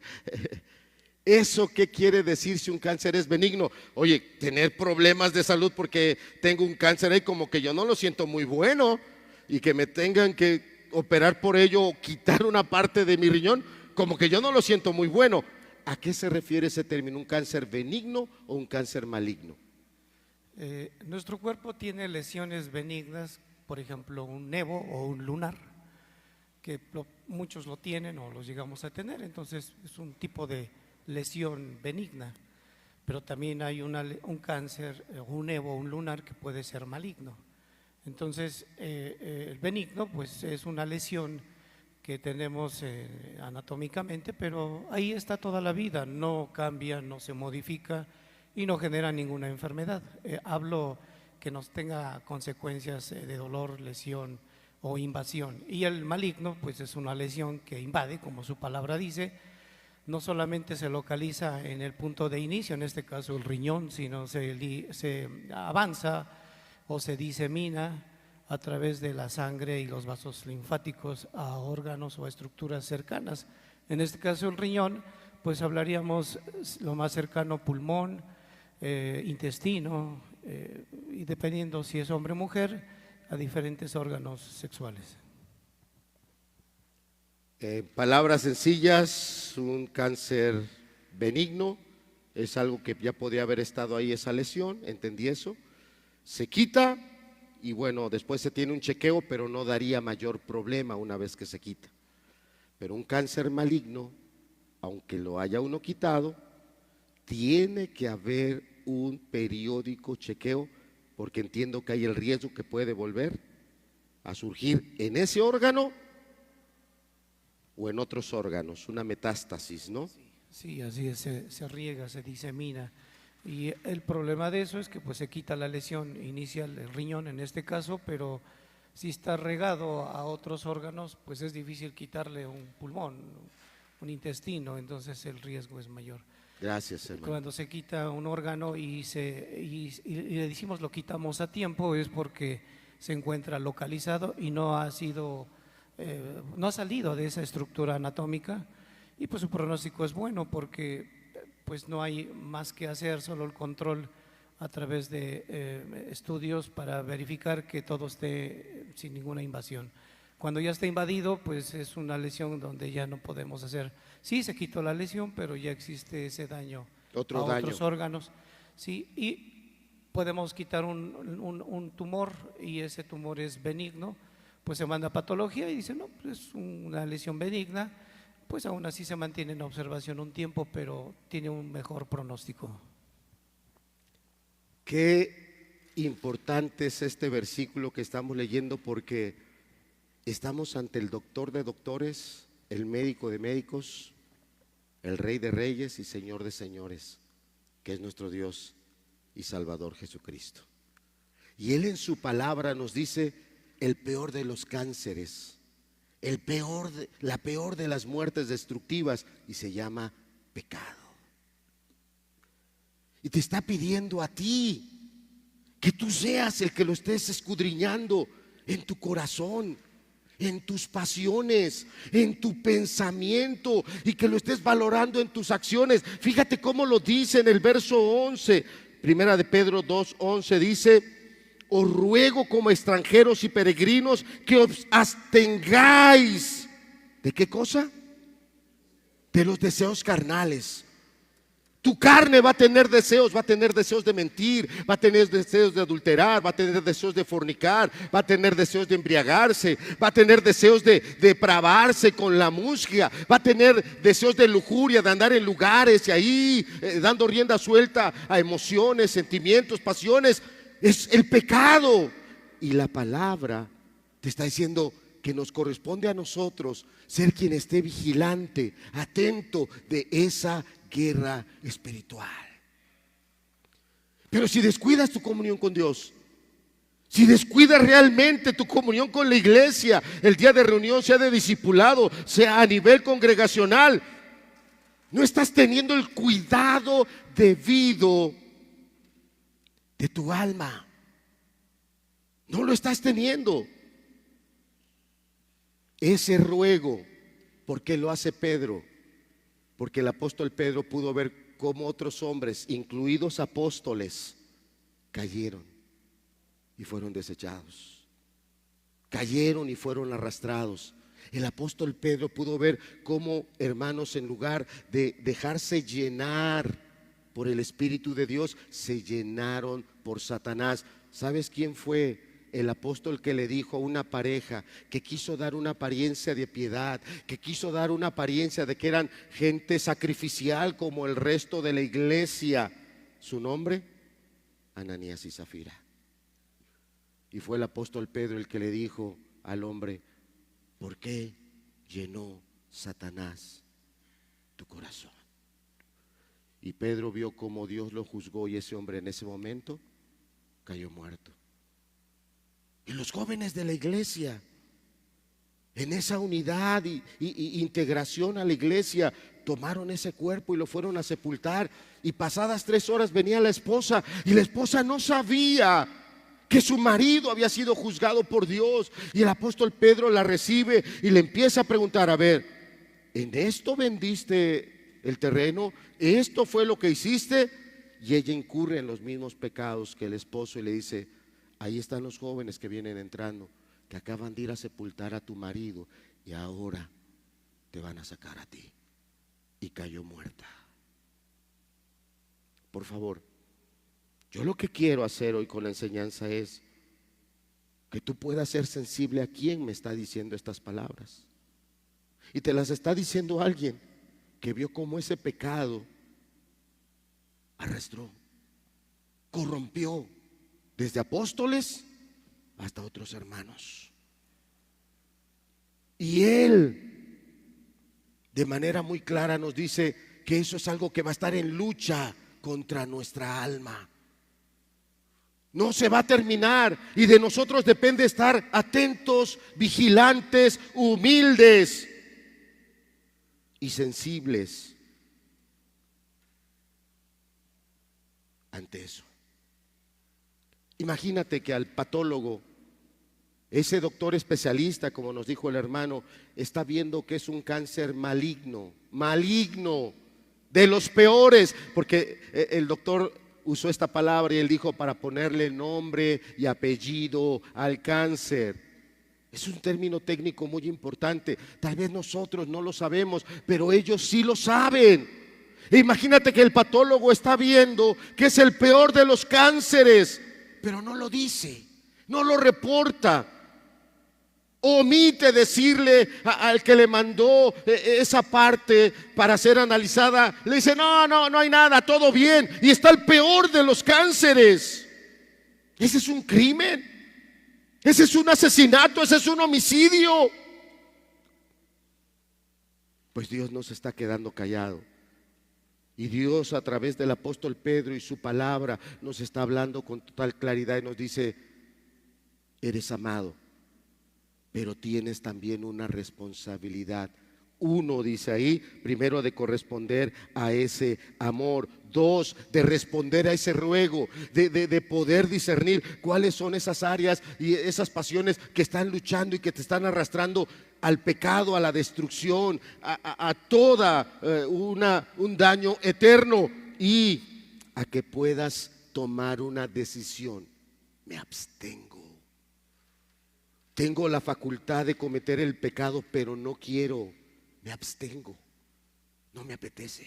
¿Eso qué quiere decir si un cáncer es benigno? Oye, tener problemas de salud porque tengo un cáncer ahí, como que yo no lo siento muy bueno, y que me tengan que operar por ello o quitar una parte de mi riñón, como que yo no lo siento muy bueno. ¿A qué se refiere ese término? ¿Un cáncer benigno o un cáncer maligno? Nuestro cuerpo tiene lesiones benignas, por ejemplo un nevo o un lunar, que muchos lo tienen o los llegamos a tener, entonces es un tipo de lesión benigna, pero también hay un cáncer, un nevo, un lunar que puede ser maligno. Entonces el benigno pues es una lesión que tenemos anatómicamente, pero ahí está toda la vida, no cambia, no se modifica y no genera ninguna enfermedad. Hablo que nos tenga consecuencias de dolor, lesión o invasión. Y el maligno pues es una lesión que invade, como su palabra dice. No solamente se localiza en el punto de inicio, en este caso el riñón, sino se avanza o se disemina a través de la sangre y los vasos linfáticos a órganos o a estructuras cercanas. En este caso el riñón, pues hablaríamos lo más cercano pulmón, intestino, y dependiendo si es hombre o mujer, a diferentes órganos sexuales. En palabras sencillas, un cáncer benigno es algo que ya podía haber estado ahí, esa lesión, entendí eso, se quita y bueno, después se tiene un chequeo, pero no daría mayor problema una vez que se quita. Pero un cáncer maligno, aunque lo haya uno quitado, tiene que haber un periódico chequeo, porque entiendo que hay el riesgo que puede volver a surgir en ese órgano o en otros órganos, una metástasis, ¿no? Sí, así es, se riega, se disemina. Y el problema de eso es que pues se quita la lesión inicial, el riñón en este caso, pero si está regado a otros órganos, pues es difícil quitarle un pulmón, un intestino, entonces el riesgo es mayor. Gracias, hermano. Cuando se quita un órgano y le decimos lo quitamos a tiempo, es porque se encuentra localizado y no ha salido de esa estructura anatómica, y pues su pronóstico es bueno porque pues no hay más que hacer, solo el control a través de estudios para verificar que todo esté sin ninguna invasión. Cuando ya está invadido, pues es una lesión donde ya no podemos hacer. Sí, se quitó la lesión, pero ya existe ese daño a otros órganos. Sí, y podemos quitar un tumor y ese tumor es benigno, pues se manda a patología y dice, no, pues es una lesión benigna, pues aún así se mantiene en observación un tiempo, pero tiene un mejor pronóstico. Qué importante es este versículo que estamos leyendo, porque estamos ante el doctor de doctores, el médico de médicos, el rey de reyes y señor de señores, que es nuestro Dios y Salvador Jesucristo. Y Él en su palabra nos dice el peor de los cánceres, la peor de las muertes destructivas, y se llama pecado. Y te está pidiendo a ti que tú seas el que lo estés escudriñando en tu corazón, en tus pasiones, en tu pensamiento, y que lo estés valorando en tus acciones. Fíjate cómo lo dice en el verso 11, primera de Pedro 2:11, dice: os ruego como extranjeros y peregrinos que os abstengáis. ¿De qué cosa? De los deseos carnales. Tu carne va a tener deseos de mentir, va a tener deseos de adulterar, va a tener deseos de fornicar, va a tener deseos de embriagarse, va a tener deseos de depravarse con la música, va a tener deseos de lujuria, de andar en lugares y ahí dando rienda suelta a emociones, sentimientos, pasiones. Es el pecado. Y la palabra te está diciendo que que nos corresponde a nosotros ser quien esté vigilante, atento de esa guerra espiritual. Pero si descuidas tu comunión con Dios, si descuidas realmente tu comunión con la iglesia, el día de reunión, sea de discipulado, sea a nivel congregacional, no estás teniendo el cuidado debido de tu alma. No lo estás teniendo. Ese ruego, ¿por qué lo hace Pedro? Porque el apóstol Pedro pudo ver cómo otros hombres, incluidos apóstoles, cayeron y fueron desechados. Cayeron y fueron arrastrados. El apóstol Pedro pudo ver cómo, hermanos, en lugar de dejarse llenar por el Espíritu de Dios, se llenaron por Satanás. ¿Sabes quién fue el apóstol que le dijo a una pareja que quiso dar una apariencia de piedad, que quiso dar una apariencia de que eran gente sacrificial como el resto de la iglesia? Su nombre, Ananías y Zafira. Y fue el apóstol Pedro el que le dijo al hombre: ¿por qué llenó Satanás tu corazón? Y Pedro vio cómo Dios lo juzgó, y ese hombre en ese momento cayó muerto. Y los jóvenes de la iglesia, en esa unidad y integración a la iglesia, tomaron ese cuerpo y lo fueron a sepultar. Y pasadas 3 horas venía la esposa, y la esposa no sabía que su marido había sido juzgado por Dios. Y el apóstol Pedro la recibe y le empieza a preguntar: a ver, ¿en esto vendiste el terreno? ¿Esto fue lo que hiciste? Y ella incurre en los mismos pecados que el esposo y le dice: ahí están los jóvenes que vienen entrando, que acaban de ir a sepultar a tu marido y ahora te van a sacar a ti. Y cayó muerta. Por favor, yo lo que quiero hacer hoy con la enseñanza es que tú puedas ser sensible a quien me está diciendo estas palabras. Y te las está diciendo alguien que vio cómo ese pecado arrastró, corrompió desde apóstoles hasta otros hermanos. Y él de manera muy clara nos dice que eso es algo que va a estar en lucha contra nuestra alma. No se va a terminar, y de nosotros depende estar atentos, vigilantes, humildes y sensibles ante eso. Imagínate que al patólogo, ese doctor especialista, como nos dijo el hermano, está viendo que es un cáncer maligno, de los peores, porque el doctor usó esta palabra y él dijo para ponerle nombre y apellido al cáncer. Es un término técnico muy importante. Tal vez nosotros no lo sabemos, pero ellos sí lo saben. Imagínate que el patólogo está viendo que es el peor de los cánceres, pero no lo dice, no lo reporta. Omite decirle al que le mandó esa parte para ser analizada. Le dice: no hay nada, todo bien. Y está el peor de los cánceres. Ese es un crimen, ese es un asesinato, ese es un homicidio. Pues Dios no se está quedando callado. Y Dios, a través del apóstol Pedro y su palabra, nos está hablando con total claridad y nos dice: eres amado, pero tienes también una responsabilidad. 1, dice ahí, primero, de corresponder a ese amor. 2, de responder a ese ruego, de poder discernir cuáles son esas áreas y esas pasiones que están luchando y que te están arrastrando al pecado, a la destrucción, a toda un daño eterno, y a que puedas tomar una decisión. Me abstengo. Tengo la facultad de cometer el pecado, pero no quiero. Me abstengo. No me apetece.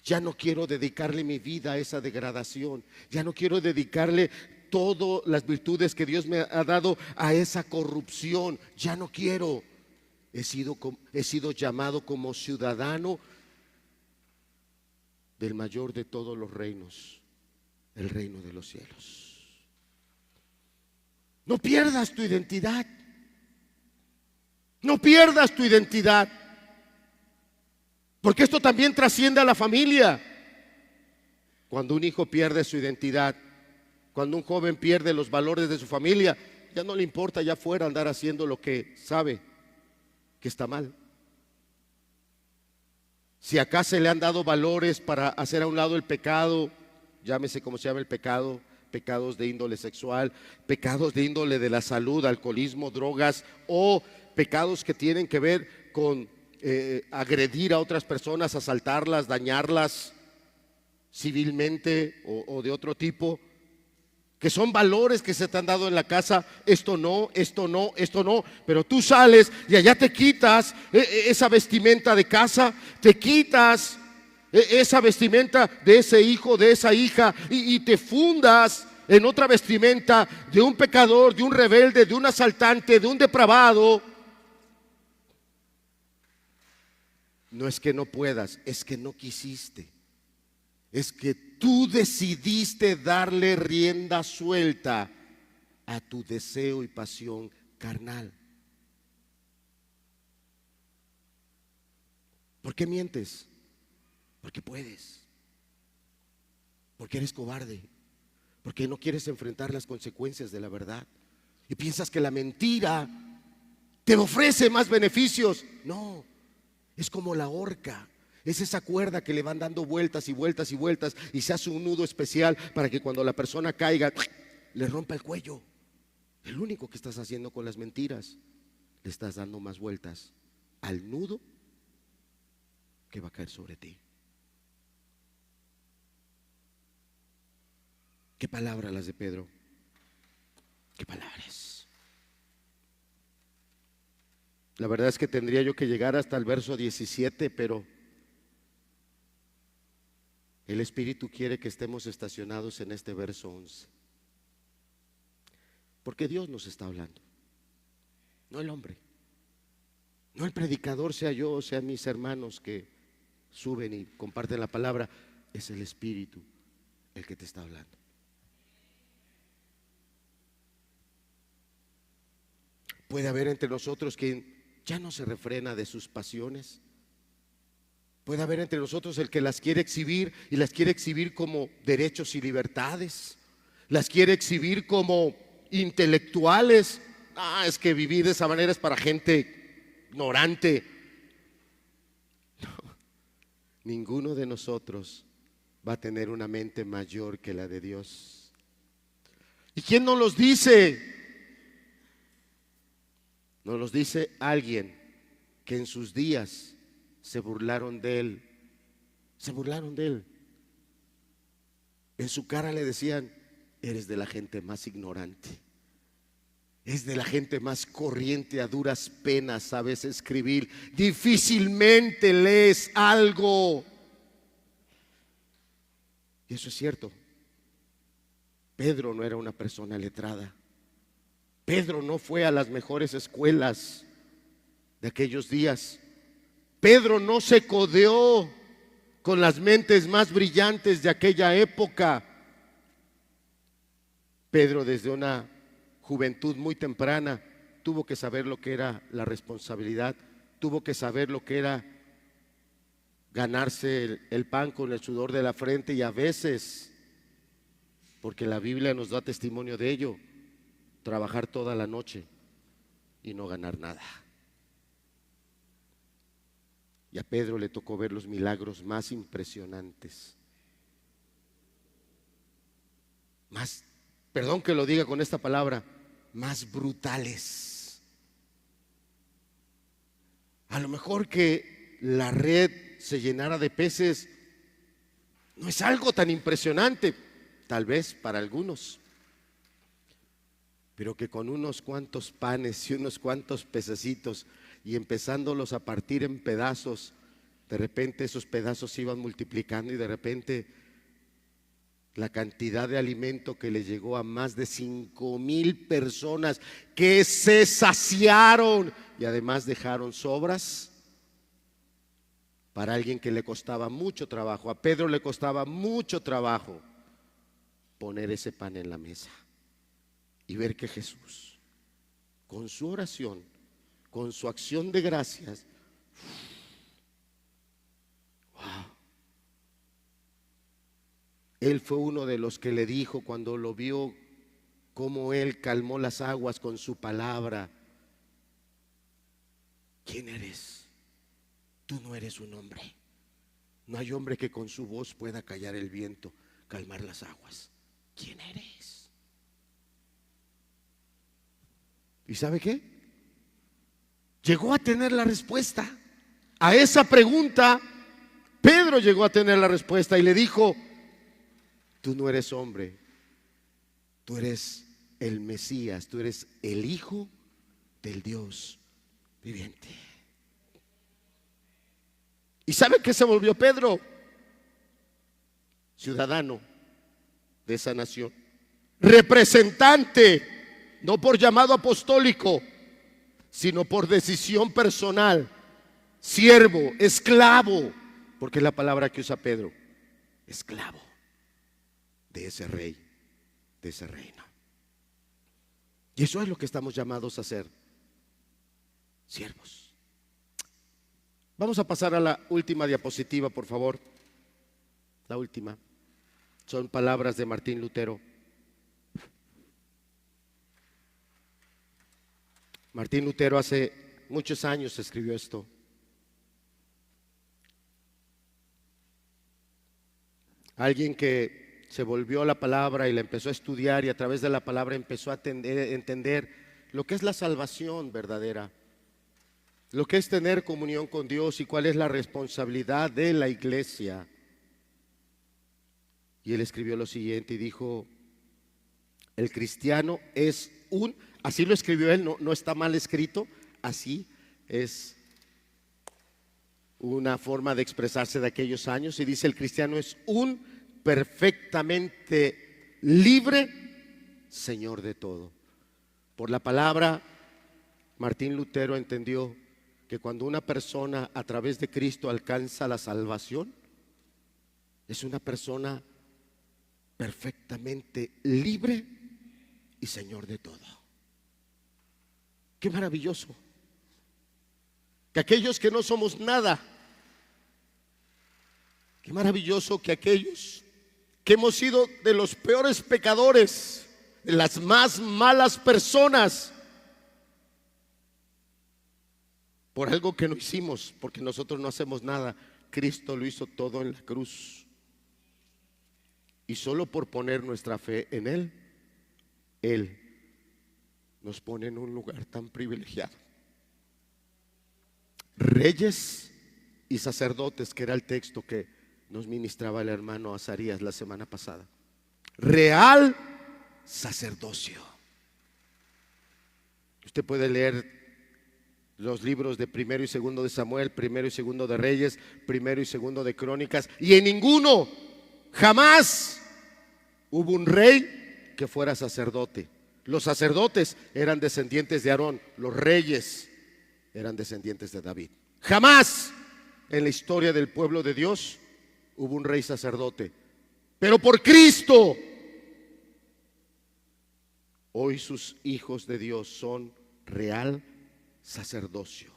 Ya no quiero dedicarle mi vida a esa degradación. Ya no quiero dedicarle todas las virtudes que Dios me ha dado a esa corrupción. Ya no quiero. He sido llamado como ciudadano del mayor de todos los reinos, el reino de los cielos. No pierdas tu identidad. No pierdas tu identidad, porque esto también trasciende a la familia. Cuando un hijo pierde su identidad, cuando un joven pierde los valores de su familia, ya no le importa allá afuera andar haciendo lo que sabe que está mal. Si acá se le han dado valores para hacer a un lado el pecado, llámese como se llama el pecado, pecados de índole sexual, pecados de índole de la salud, alcoholismo, drogas, o pecados que tienen que ver con agredir a otras personas, asaltarlas, dañarlas civilmente o de otro tipo, que son valores que se te han dado en la casa. Esto no, esto no, esto no, pero tú sales y allá te quitas esa vestimenta de casa, te quitas esa vestimenta de ese hijo, de esa hija, y te fundas en otra vestimenta de un pecador, de un rebelde, de un asaltante, de un depravado. No es que no puedas, es que no quisiste. Es que tú decidiste darle rienda suelta a tu deseo y pasión carnal. ¿Por qué mientes? Porque puedes. Porque eres cobarde. Porque no quieres enfrentar las consecuencias de la verdad. Y piensas que la mentira te ofrece más beneficios. No, es como la horca. Es esa cuerda que le van dando vueltas y vueltas y vueltas, y se hace un nudo especial para que cuando la persona caiga le rompa el cuello. El único que estás haciendo con las mentiras, le estás dando más vueltas al nudo que va a caer sobre ti. ¿Qué palabras las de Pedro? ¿Qué palabras? La verdad es que tendría yo que llegar hasta el verso 17, pero el Espíritu quiere que estemos estacionados en este verso 11. Porque Dios nos está hablando, no el hombre, no el predicador, sea yo o sean mis hermanos que suben y comparten la palabra. Es el Espíritu el que te está hablando. Puede haber entre nosotros quien ya no se refrena de sus pasiones. Puede haber entre nosotros el que las quiere exhibir, y las quiere exhibir como derechos y libertades. Las quiere exhibir como intelectuales. Es que vivir de esa manera es para gente ignorante. No, ninguno de nosotros va a tener una mente mayor que la de Dios. ¿Y quién nos los dice? Nos los dice alguien que en sus días se burlaron de él. Se burlaron de él. En su cara le decían: eres de la gente más ignorante, es de la gente más corriente, a duras penas sabes escribir, difícilmente lees algo. Y eso es cierto. Pedro no era una persona letrada. Pedro no fue a las mejores escuelas de aquellos días. Pedro no se codeó con las mentes más brillantes de aquella época. Pedro, desde una juventud muy temprana, tuvo que saber lo que era la responsabilidad, tuvo que saber lo que era ganarse el pan con el sudor de la frente, y a veces, porque la Biblia nos da testimonio de ello, trabajar toda la noche y no ganar nada. Y a Pedro le tocó ver los milagros más impresionantes, más, perdón que lo diga con esta palabra, más brutales. A lo mejor que la red se llenara de peces no es algo tan impresionante, tal vez para algunos, pero que con unos cuantos panes y unos cuantos pececitos, y empezándolos a partir en pedazos, de repente esos pedazos se iban multiplicando, y de repente la cantidad de alimento que le llegó a más de 5,000 personas que se saciaron y además dejaron sobras. Para alguien que le costaba mucho trabajo, a Pedro le costaba mucho trabajo poner ese pan en la mesa y ver que Jesús, con su oración, con su acción de gracias. Wow. Él fue uno de los que le dijo cuando lo vio cómo él calmó las aguas con su palabra: ¿quién eres? Tú no eres un hombre. No hay hombre que con su voz pueda callar el viento, calmar las aguas. ¿Quién eres? ¿Y sabe qué? Llegó a tener la respuesta a esa pregunta. Pedro llegó a tener la respuesta y le dijo: tú no eres hombre, tú eres el Mesías, tú eres el Hijo del Dios viviente. ¿Y sabe qué se volvió Pedro? Ciudadano de esa nación, representante, no por llamado apostólico, sino por decisión personal, siervo, esclavo, porque es la palabra que usa Pedro, esclavo de ese rey, de ese reino. Y eso es lo que estamos llamados a hacer, siervos. Vamos a pasar a la última diapositiva, por favor. La última. Son palabras de Martín Lutero. Martín Lutero hace muchos años escribió esto. Alguien que se volvió a la palabra y la empezó a estudiar, y a través de la palabra empezó a entender lo que es la salvación verdadera, lo que es tener comunión con Dios y cuál es la responsabilidad de la iglesia. Y él escribió lo siguiente y dijo: el cristiano es así lo escribió él, no está mal escrito, así es una forma de expresarse de aquellos años, y dice: el cristiano es un perfectamente libre Señor de todo. Por la palabra, Martín Lutero entendió que cuando una persona a través de Cristo alcanza la salvación, es una persona perfectamente libre y Señor de todo. Qué maravilloso que aquellos que no somos nada, qué maravilloso que aquellos que hemos sido de los peores pecadores, de las más malas personas, por algo que no hicimos, porque nosotros no hacemos nada, Cristo lo hizo todo en la cruz. Y solo por poner nuestra fe en Él, Él nos pone en un lugar tan privilegiado. Reyes y sacerdotes, que era el texto que nos ministraba el hermano Azarías la semana pasada. Real sacerdocio. Usted puede leer los libros de primero y segundo de Samuel, primero y segundo de Reyes, primero y segundo de Crónicas, y en ninguno jamás hubo un rey que fuera sacerdote. Los sacerdotes eran descendientes de Aarón, los reyes eran descendientes de David. Jamás en la historia del pueblo de Dios hubo un rey sacerdote, pero por Cristo hoy sus hijos de Dios son real sacerdocio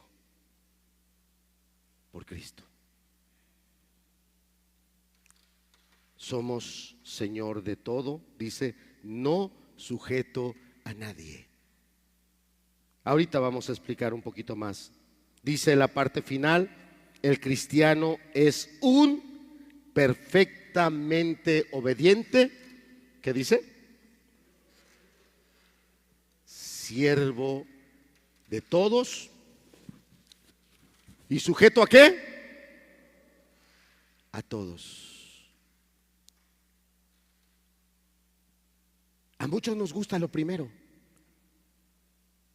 por Cristo. Somos Señor de todo, dice, no sujeto a nadie. Ahorita vamos a explicar un poquito más. Dice la parte final: el cristiano es un perfectamente obediente. ¿Qué dice? Siervo de todos. ¿Y sujeto a qué? A todos. A muchos nos gusta lo primero.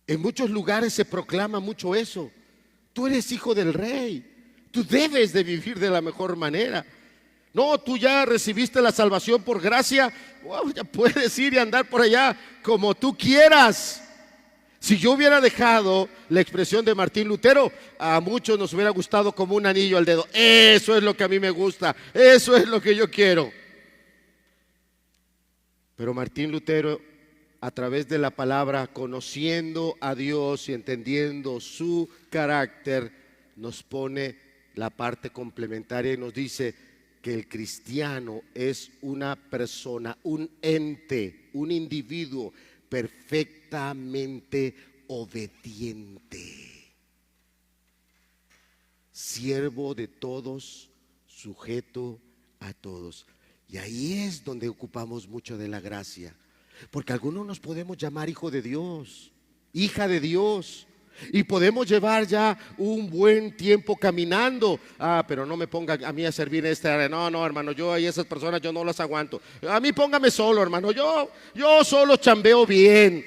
En muchos lugares se proclama mucho eso. Tú eres hijo del rey, tú debes de vivir de la mejor manera. No, tú ya recibiste la salvación por gracia, wow, ya puedes ir y andar por allá como tú quieras. Si yo hubiera dejado la expresión de Martín Lutero, a muchos nos hubiera gustado como un anillo al dedo. Eso es lo que a mí me gusta, eso es lo que yo quiero. Pero Martín Lutero a través de la palabra, conociendo a Dios y entendiendo su carácter, nos pone la parte complementaria y nos dice que el cristiano es una persona, un ente, un individuo perfectamente obediente, siervo de todos, sujeto a todos. Y ahí es donde ocupamos mucho de la gracia, porque algunos nos podemos llamar hijo de Dios, hija de Dios, y podemos llevar ya un buen tiempo caminando. Pero no me ponga a mí a servir en esta área. No, hermano, yo y esas personas yo no las aguanto. A mí póngame solo, hermano. Yo solo chambeo bien.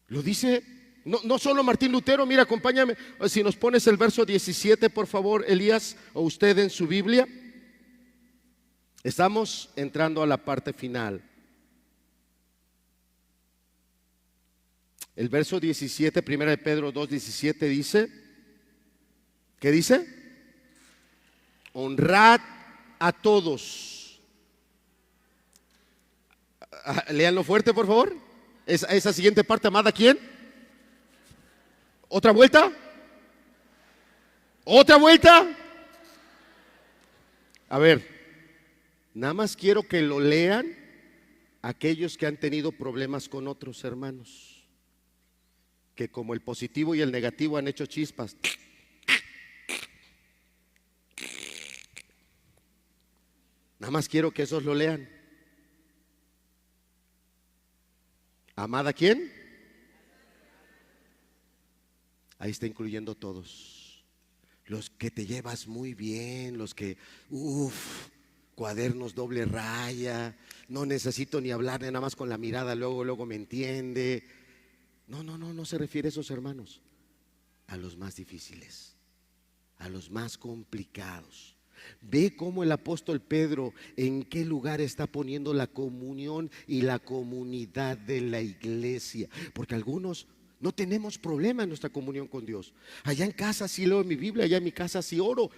Lo dice no solo Martín Lutero. Mira, acompáñame, si nos pones el verso 17, por favor, Elías, o usted en su Biblia. Estamos entrando a la parte final. El verso 17, 1 de Pedro 2:17 dice, ¿qué dice? Honrad a todos. Léanlo fuerte, por favor. Esa siguiente parte, ¿amad a quién? ¿Otra vuelta? ¿Otra vuelta? A ver, nada más quiero que lo lean aquellos que han tenido problemas con otros hermanos, que como el positivo y el negativo han hecho chispas. Nada más quiero que esos lo lean. ¿Amad a quién? Ahí está incluyendo todos. Los que te llevas muy bien, los que, cuadernos doble raya, no necesito ni hablar, nada más con la mirada, luego me entiende. No se refiere a esos hermanos, a los más difíciles, a los más complicados. Ve cómo el apóstol Pedro en qué lugar está poniendo la comunión y la comunidad de la iglesia, porque algunos no tenemos problema en nuestra comunión con Dios. Allá en casa sí leo mi Biblia, allá en mi casa sí oro,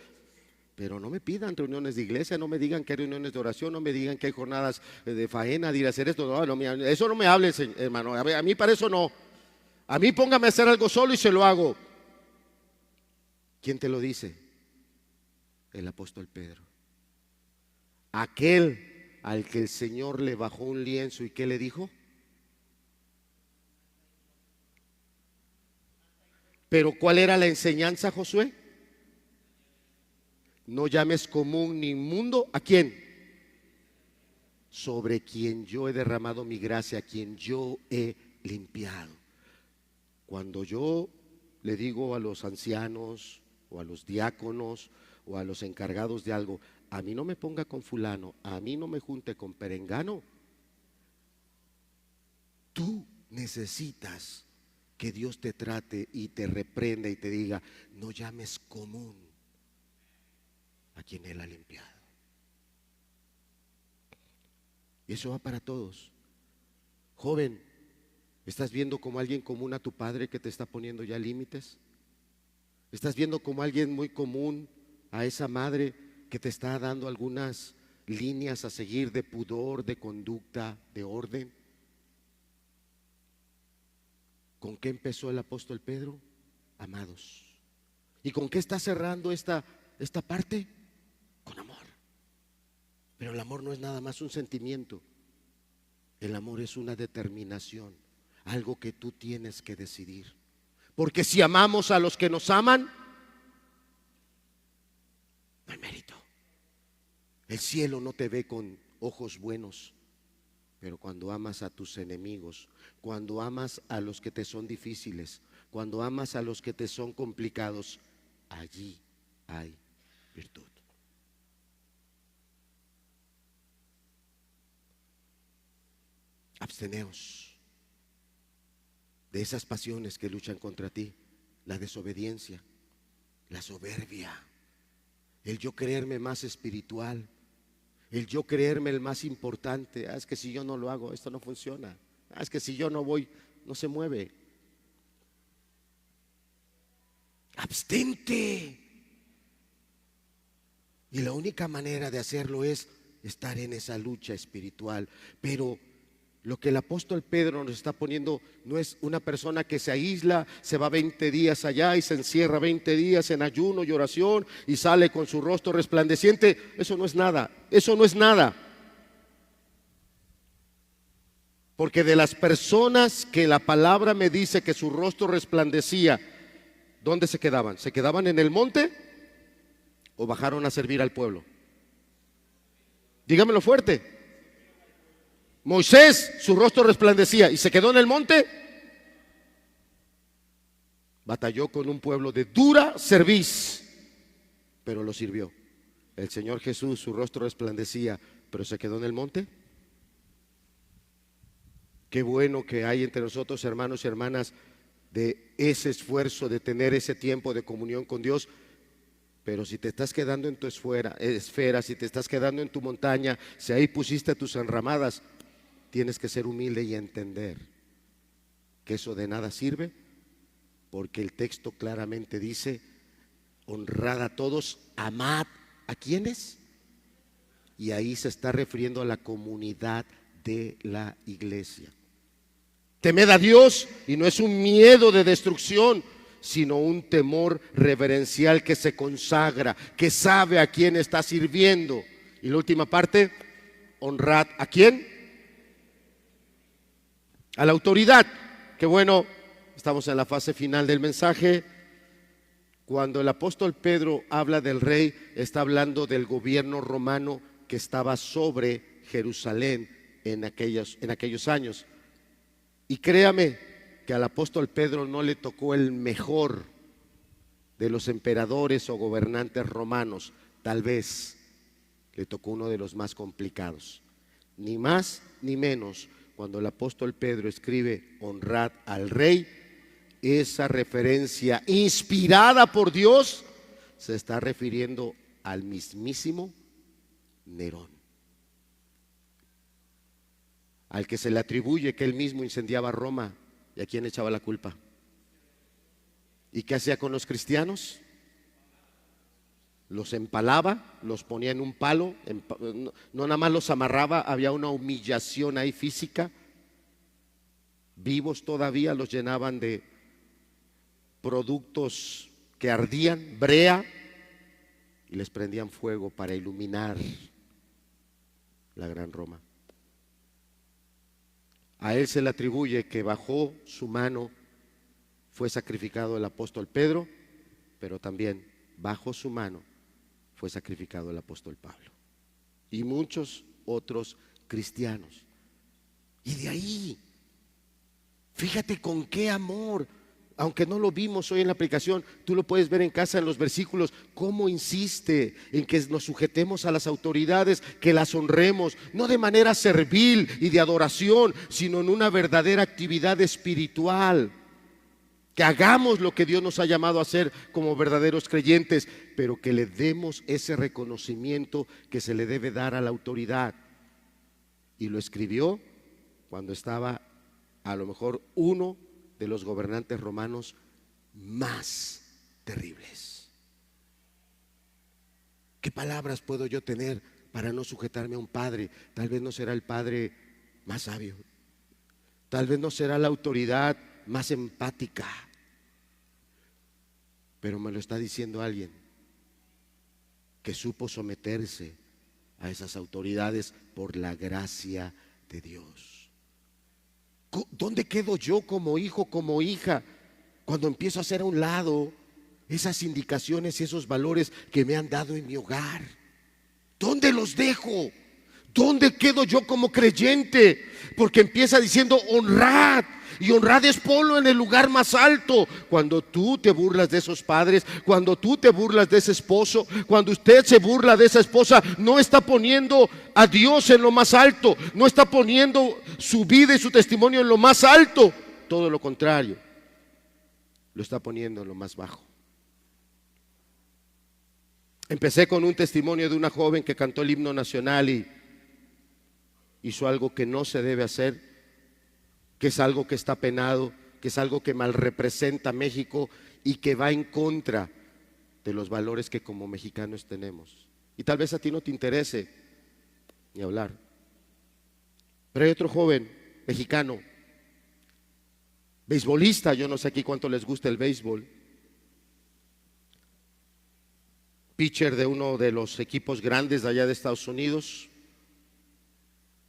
pero no me pidan reuniones de iglesia, no me digan que hay reuniones de oración, no me digan que hay jornadas de faena, de ir a hacer esto. Eso no me hables, hermano. A mí para eso no. A mí póngame a hacer algo solo y se lo hago. ¿Quién te lo dice? El apóstol Pedro. Aquel al que el Señor le bajó un lienzo y ¿qué le dijo? Pero ¿cuál era la enseñanza, Josué? No llames común ni inmundo. ¿A quién? Sobre quien yo he derramado mi gracia, a quien yo he limpiado. Cuando yo le digo a los ancianos o a los diáconos o a los encargados de algo, a mí no me ponga con fulano, a mí no me junte con perengano, tú necesitas que Dios te trate y te reprenda y te diga, no llames común a quien Él ha limpiado. Y eso va para todos. Joven, ¿estás viendo como alguien común a tu padre que te está poniendo ya límites? ¿Estás viendo como alguien muy común a esa madre que te está dando algunas líneas a seguir de pudor, de conducta, de orden? ¿Con qué empezó el apóstol Pedro? Amados. ¿Y con qué está cerrando esta parte? Con amor. Pero el amor no es nada más un sentimiento. El amor es una determinación, algo que tú tienes que decidir. Porque si amamos a los que nos aman, no hay mérito. El cielo no te ve con ojos buenos. Pero cuando amas a tus enemigos, cuando amas a los que te son difíciles, cuando amas a los que te son complicados, allí hay virtud. Absteneos de esas pasiones que luchan contra ti, la desobediencia, la soberbia, el yo creerme más espiritual, el yo creerme el más importante. Es que si yo no lo hago, esto no funciona. Es que si yo no voy, no se mueve. Abstente. Y la única manera de hacerlo es estar en esa lucha espiritual. Pero lo que el apóstol Pedro nos está poniendo no es una persona que se aísla, se va 20 días allá y se encierra 20 días en ayuno y oración y sale con su rostro resplandeciente. Eso no es nada, eso no es nada. Porque de las personas que la palabra me dice que su rostro resplandecía, ¿dónde se quedaban? ¿Se quedaban en el monte o bajaron a servir al pueblo? Dígamelo fuerte. Moisés, su rostro resplandecía y se quedó en el monte. Batalló con un pueblo de dura cerviz, pero lo sirvió. El Señor Jesús, su rostro resplandecía, pero se quedó en el monte. Qué bueno que hay entre nosotros, hermanos y hermanas, de ese esfuerzo de tener ese tiempo de comunión con Dios. Pero si te estás quedando en tu esfera, si te estás quedando en tu montaña, si ahí pusiste tus enramadas, tienes que ser humilde y entender que eso de nada sirve, porque el texto claramente dice: honrad a todos, amad ¿a quiénes? Y ahí se está refiriendo a la comunidad de la iglesia. Temed a Dios, y no es un miedo de destrucción, sino un temor reverencial que se consagra, que sabe a quién está sirviendo. Y la última parte: honrad ¿a quién? A la autoridad. Qué bueno, estamos en la fase final del mensaje. Cuando el apóstol Pedro habla del rey, está hablando del gobierno romano que estaba sobre Jerusalén en aquellos años. Y créame que al apóstol Pedro no le tocó el mejor de los emperadores o gobernantes romanos. Tal vez le tocó uno de los más complicados. Ni más ni menos. Cuando el apóstol Pedro escribe honrad al rey, esa referencia inspirada por Dios se está refiriendo al mismísimo Nerón, al que se le atribuye que él mismo incendiaba Roma. ¿Y a quién echaba la culpa? ¿Y qué hacía con los cristianos? Los empalaba, los ponía en un palo, no nada más los amarraba, había una humillación ahí física. Vivos todavía los llenaban de productos que ardían, brea, y les prendían fuego para iluminar la gran Roma. A él se le atribuye que bajo su mano fue sacrificado el apóstol Pedro, pero también bajo su mano fue sacrificado el apóstol Pablo y muchos otros cristianos. Y de ahí, fíjate con qué amor, aunque no lo vimos hoy en la aplicación, tú lo puedes ver en casa en los versículos, cómo insiste en que nos sujetemos a las autoridades, que las honremos, no de manera servil y de adoración, sino en una verdadera actividad espiritual. Que hagamos lo que Dios nos ha llamado a hacer como verdaderos creyentes, pero que le demos ese reconocimiento que se le debe dar a la autoridad. Y lo escribió cuando estaba a lo mejor uno de los gobernantes romanos más terribles. ¿Qué palabras puedo yo tener para no sujetarme a un padre? Tal vez no será el padre más sabio, tal vez no será la autoridad más empática, pero me lo está diciendo alguien que supo someterse a esas autoridades por la gracia de Dios. ¿Dónde quedo yo como hijo, como hija, cuando empiezo a hacer a un lado esas indicaciones y esos valores que me han dado en mi hogar? ¿Dónde los dejo? ¿Dónde quedo yo como creyente? Porque empieza diciendo honrad, y honrad es ponlo en el lugar más alto. Cuando tú te burlas de esos padres, cuando tú te burlas de ese esposo, cuando usted se burla de esa esposa, no está poniendo a Dios en lo más alto, no está poniendo su vida y su testimonio en lo más alto. Todo lo contrario, lo está poniendo en lo más bajo. Empecé con un testimonio de una joven que cantó el himno nacional y hizo algo que no se debe hacer, que es algo que está penado, que es algo que mal representa a México y que va en contra de los valores que como mexicanos tenemos. Y tal vez a ti no te interese, ni hablar. Pero hay otro joven mexicano, beisbolista, yo no sé aquí cuánto les gusta el béisbol, pitcher de uno de los equipos grandes de allá de Estados Unidos,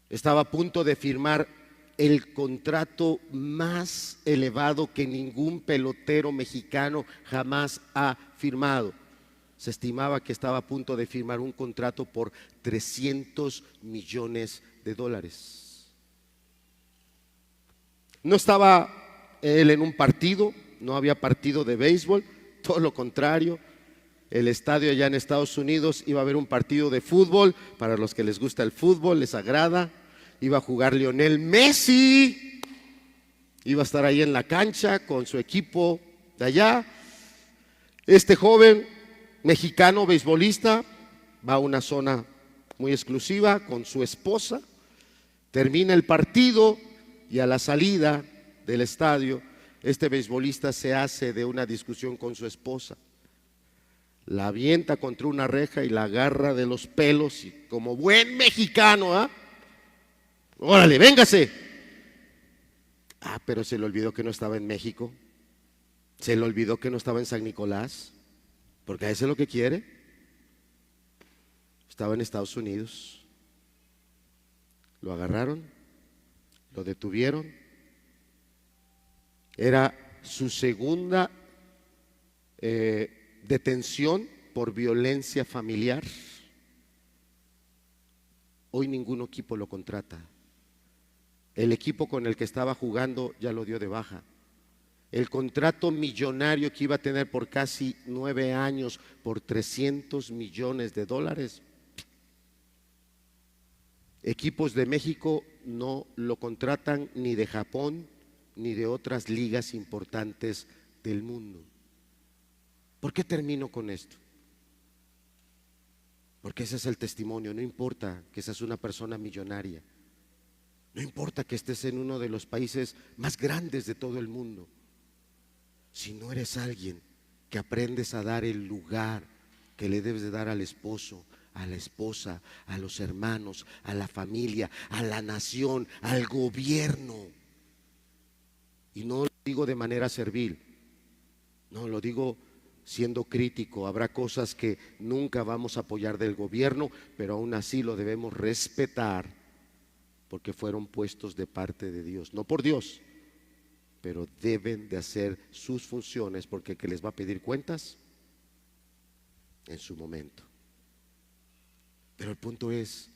estaba a punto de firmar el contrato más elevado que ningún pelotero mexicano jamás ha firmado. Se estimaba que estaba a punto de firmar un contrato por $300 millones. No estaba él en un partido, no había partido de béisbol, todo lo contrario. El estadio allá en Estados Unidos iba a haber un partido de fútbol, para los que les gusta el fútbol, les agrada. Iba a jugar Lionel Messi, iba a estar ahí en la cancha con su equipo de allá. Este joven mexicano beisbolista va a una zona muy exclusiva con su esposa, termina el partido y a la salida del estadio, este beisbolista se hace de una discusión con su esposa. La avienta contra una reja y la agarra de los pelos y como buen mexicano, ¿ah? Órale, véngase. Pero se le olvidó que no estaba en México. Se le olvidó que no estaba en San Nicolás, porque a eso es lo que quiere. Estaba en Estados Unidos. Lo agarraron, lo detuvieron. Era su segunda detención por violencia familiar. Hoy ningún equipo lo contrata. El equipo con el que estaba jugando ya lo dio de baja. El contrato millonario que iba a tener por casi 9 años por $300 millones. Equipos de México no lo contratan, ni de Japón, ni de otras ligas importantes del mundo. ¿Por qué termino con esto? Porque ese es el testimonio. No importa que seas una persona millonaria, no importa que estés en uno de los países más grandes de todo el mundo, si no eres alguien que aprendes a dar el lugar que le debes de dar al esposo, a la esposa, a los hermanos, a la familia, a la nación, al gobierno. Y no lo digo de manera servil, no lo digo siendo crítico. Habrá cosas que nunca vamos a apoyar del gobierno, pero aún así lo debemos respetar, porque fueron puestos de parte de Dios, no por Dios, pero deben de hacer sus funciones, porque el que les va a pedir cuentas en su momento. Pero el punto es,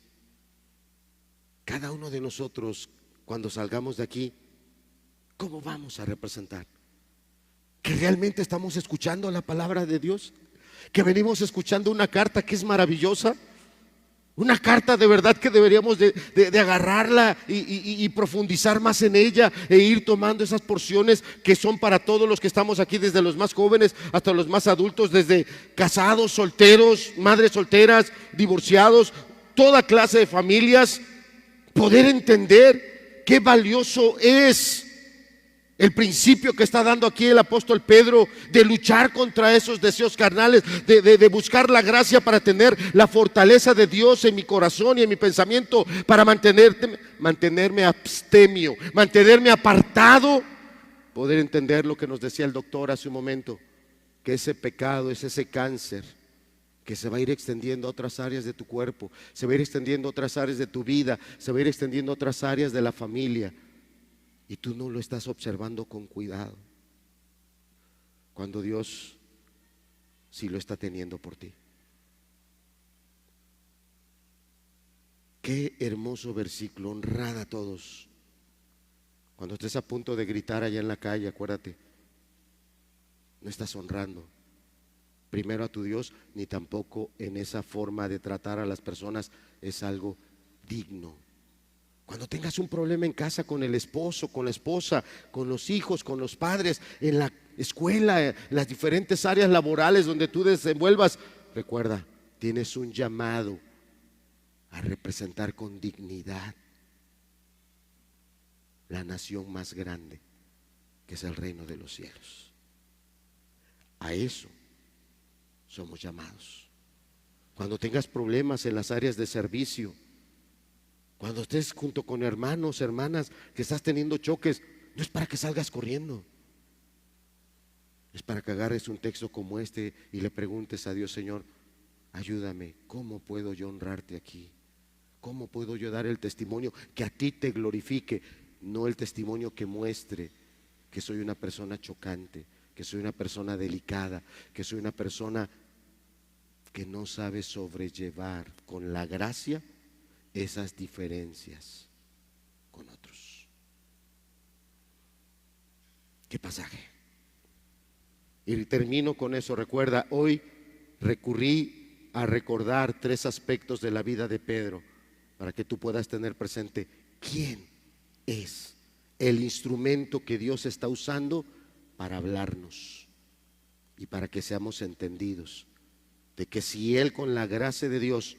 cada uno de nosotros, cuando salgamos de aquí, ¿cómo vamos a representar? ¿Que realmente estamos escuchando la palabra de Dios? ¿Que venimos escuchando una carta que es maravillosa? Una carta de verdad que deberíamos de agarrarla y profundizar más en ella, e ir tomando esas porciones que son para todos los que estamos aquí, desde los más jóvenes hasta los más adultos, desde casados, solteros, madres solteras, divorciados, toda clase de familias. Poder entender qué valioso es el principio que está dando aquí el apóstol Pedro, de luchar contra esos deseos carnales, de buscar la gracia para tener la fortaleza de Dios en mi corazón y en mi pensamiento, para mantenerme abstemio, mantenerme apartado. Poder entender lo que nos decía el doctor hace un momento, que ese pecado es ese cáncer que se va a ir extendiendo a otras áreas de tu cuerpo, se va a ir extendiendo a otras áreas de tu vida, se va a ir extendiendo a otras áreas de la familia. Y tú no lo estás observando con cuidado, cuando Dios sí lo está teniendo por ti. Qué hermoso versículo. Honrad a todos. Cuando estés a punto de gritar allá en la calle, acuérdate, no estás honrando primero a tu Dios, ni tampoco en esa forma de tratar a las personas es algo digno. Cuando tengas un problema en casa con el esposo, con la esposa, con los hijos, con los padres, en la escuela, en las diferentes áreas laborales donde tú desenvuelvas, recuerda, tienes un llamado a representar con dignidad la nación más grande, que es el reino de los cielos. A eso somos llamados. Cuando tengas problemas en las áreas de servicio, Cuando estés junto con hermanos, hermanas, que estás teniendo choques, no es para que salgas corriendo. Es para que agarres un texto como este y le preguntes a Dios: Señor, ayúdame, ¿cómo puedo yo honrarte aquí? ¿Cómo puedo yo dar el testimonio que a ti te glorifique? No el testimonio que muestre que soy una persona chocante, que soy una persona delicada, que soy una persona que no sabe sobrellevar con la gracia esas diferencias con otros. ¿Qué pasaje? Y termino con eso. Recuerda, hoy recurrí a recordar 3 aspectos de la vida de Pedro para que tú puedas tener presente quién es el instrumento que Dios está usando para hablarnos y para que seamos entendidos de que si Él, con la gracia de Dios,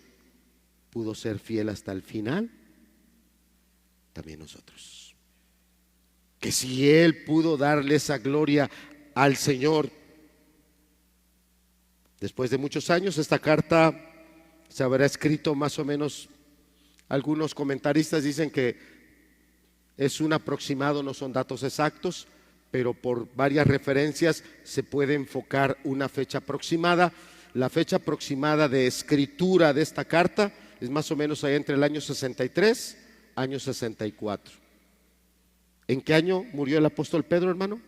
pudo ser fiel hasta el final, también nosotros. Que si Él pudo darle esa gloria al Señor, después de muchos años, esta carta se habrá escrito más o menos, algunos comentaristas dicen que es un aproximado, no son datos exactos, pero por varias referencias se puede enfocar una fecha aproximada. La fecha aproximada de escritura de esta carta es más o menos ahí entre el año 63, año 64. ¿En qué año murió el apóstol Pedro, hermano?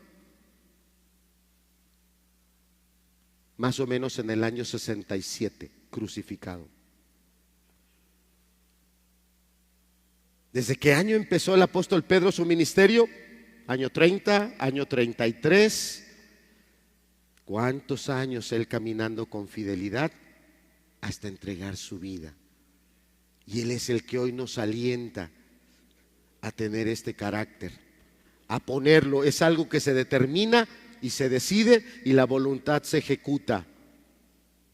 Más o menos en el año 67, crucificado. ¿Desde qué año empezó el apóstol Pedro su ministerio? Año 30, año 33. ¿Cuántos años él caminando con fidelidad hasta entregar su vida? Y Él es el que hoy nos alienta a tener este carácter, a ponerlo. Es algo que se determina y se decide y la voluntad se ejecuta.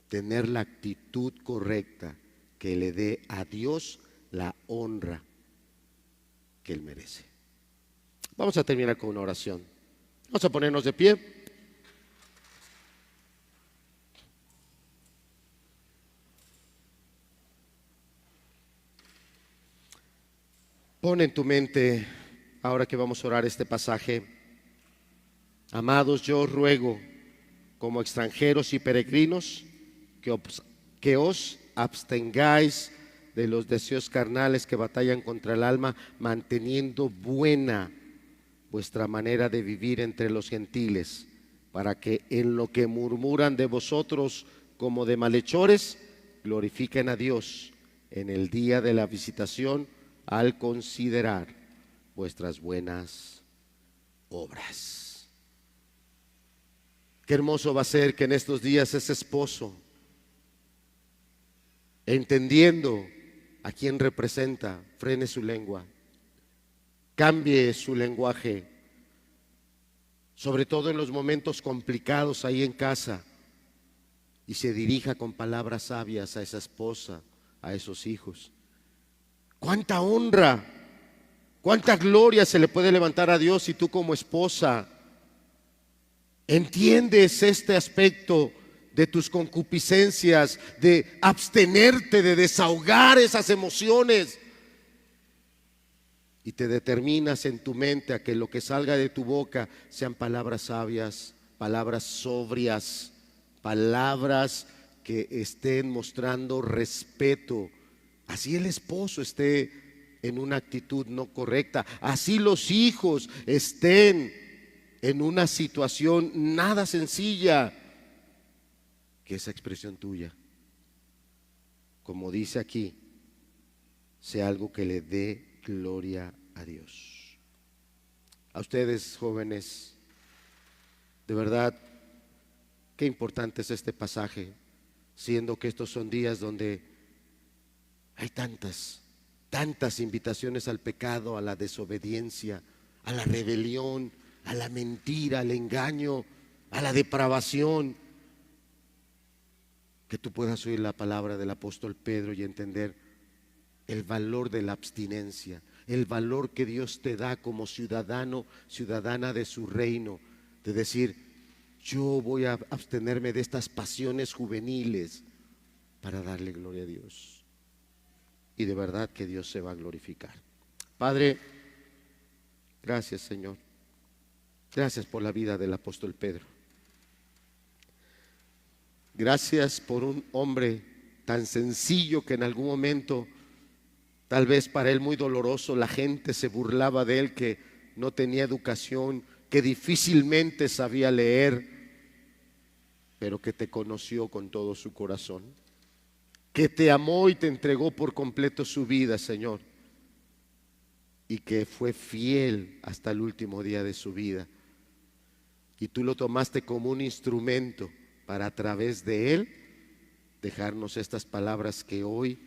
Tener la actitud correcta que le dé a Dios la honra que Él merece. Vamos a terminar con una oración. Vamos a ponernos de pie. Pon en tu mente, ahora que vamos a orar este pasaje: amados, yo os ruego, como extranjeros y peregrinos, que os abstengáis de los deseos carnales que batallan contra el alma, manteniendo buena vuestra manera de vivir entre los gentiles, para que en lo que murmuran de vosotros como de malhechores, glorifiquen a Dios en el día de la visitación, al considerar vuestras buenas obras. Qué hermoso va a ser que en estos días ese esposo, entendiendo a quién representa, frene su lengua, cambie su lenguaje, sobre todo en los momentos complicados ahí en casa, y se dirija con palabras sabias a esa esposa, a esos hijos. Cuánta honra, cuánta gloria se le puede levantar a Dios si tú, como esposa, entiendes este aspecto de tus concupiscencias, de abstenerte, de desahogar esas emociones, y te determinas en tu mente a que lo que salga de tu boca sean palabras sabias, palabras sobrias, palabras que estén mostrando respeto. Así el esposo esté en una actitud no correcta, así los hijos estén en una situación nada sencilla, que esa expresión tuya, como dice aquí, sea algo que le dé gloria a Dios. A ustedes, jóvenes, de verdad, qué importante es este pasaje, siendo que estos son días donde hay tantas invitaciones al pecado, a la desobediencia, a la rebelión, a la mentira, al engaño, a la depravación. Que tú puedas oír la palabra del apóstol Pedro y entender el valor de la abstinencia, el valor que Dios te da como ciudadano, ciudadana de su reino, de decir: yo voy a abstenerme de estas pasiones juveniles para darle gloria a Dios. y de verdad que Dios se va a glorificar. Padre, gracias, Señor. Gracias por la vida del apóstol Pedro. Gracias por un hombre tan sencillo que en algún momento, tal vez para él muy doloroso, la gente se burlaba de él, que no tenía educación, que difícilmente sabía leer, pero que te conoció con todo su corazón, que te amó y te entregó por completo su vida, Señor, y que fue fiel hasta el último día de su vida. Y tú lo tomaste como un instrumento para, a través de él, dejarnos estas palabras que hoy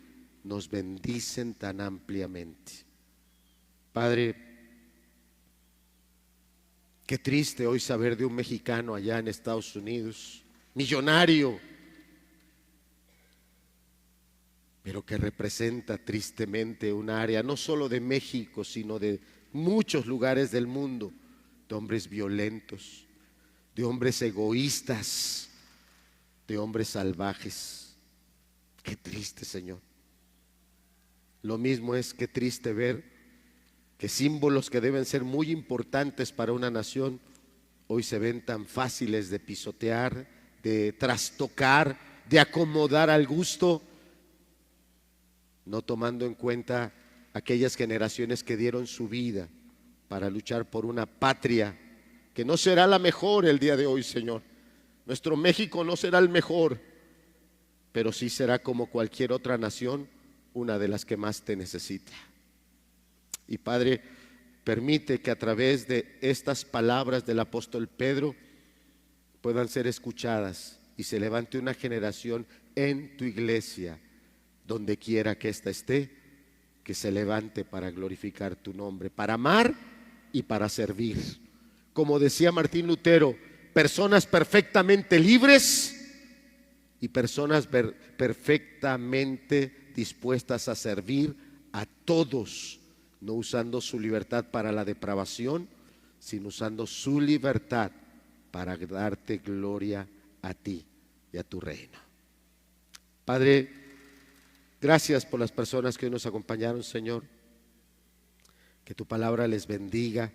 nos bendicen tan ampliamente. Padre, qué triste hoy saber de un mexicano allá en Estados Unidos, millonario, pero que representa tristemente un área no solo de México, sino de muchos lugares del mundo, de hombres violentos, de hombres egoístas, de hombres salvajes. Qué triste, Señor. Lo mismo es que triste ver que símbolos que deben ser muy importantes para una nación hoy se ven tan fáciles de pisotear, de trastocar, de acomodar al gusto, no tomando en cuenta aquellas generaciones que dieron su vida para luchar por una patria que no será la mejor el día de hoy, Señor. Nuestro México no será el mejor, pero sí será, como cualquier otra nación, una de las que más te necesita. Y Padre, permite que a través de estas palabras del apóstol Pedro puedan ser escuchadas y se levante una generación en tu iglesia, donde quiera que ésta esté, que se levante para glorificar tu nombre, para amar y para servir. Como decía Martín Lutero, personas perfectamente libres y personas perfectamente dispuestas a servir a todos, no usando su libertad para la depravación, sino usando su libertad para darte gloria a ti y a tu reino. Padre, gracias por las personas que hoy nos acompañaron, Señor. Que tu palabra les bendiga,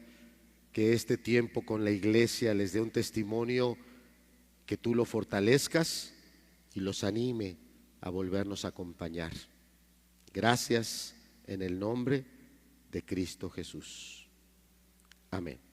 que este tiempo con la iglesia les dé un testimonio, que tú lo fortalezcas y los anime a volvernos a acompañar. Gracias en el nombre de Cristo Jesús. Amén.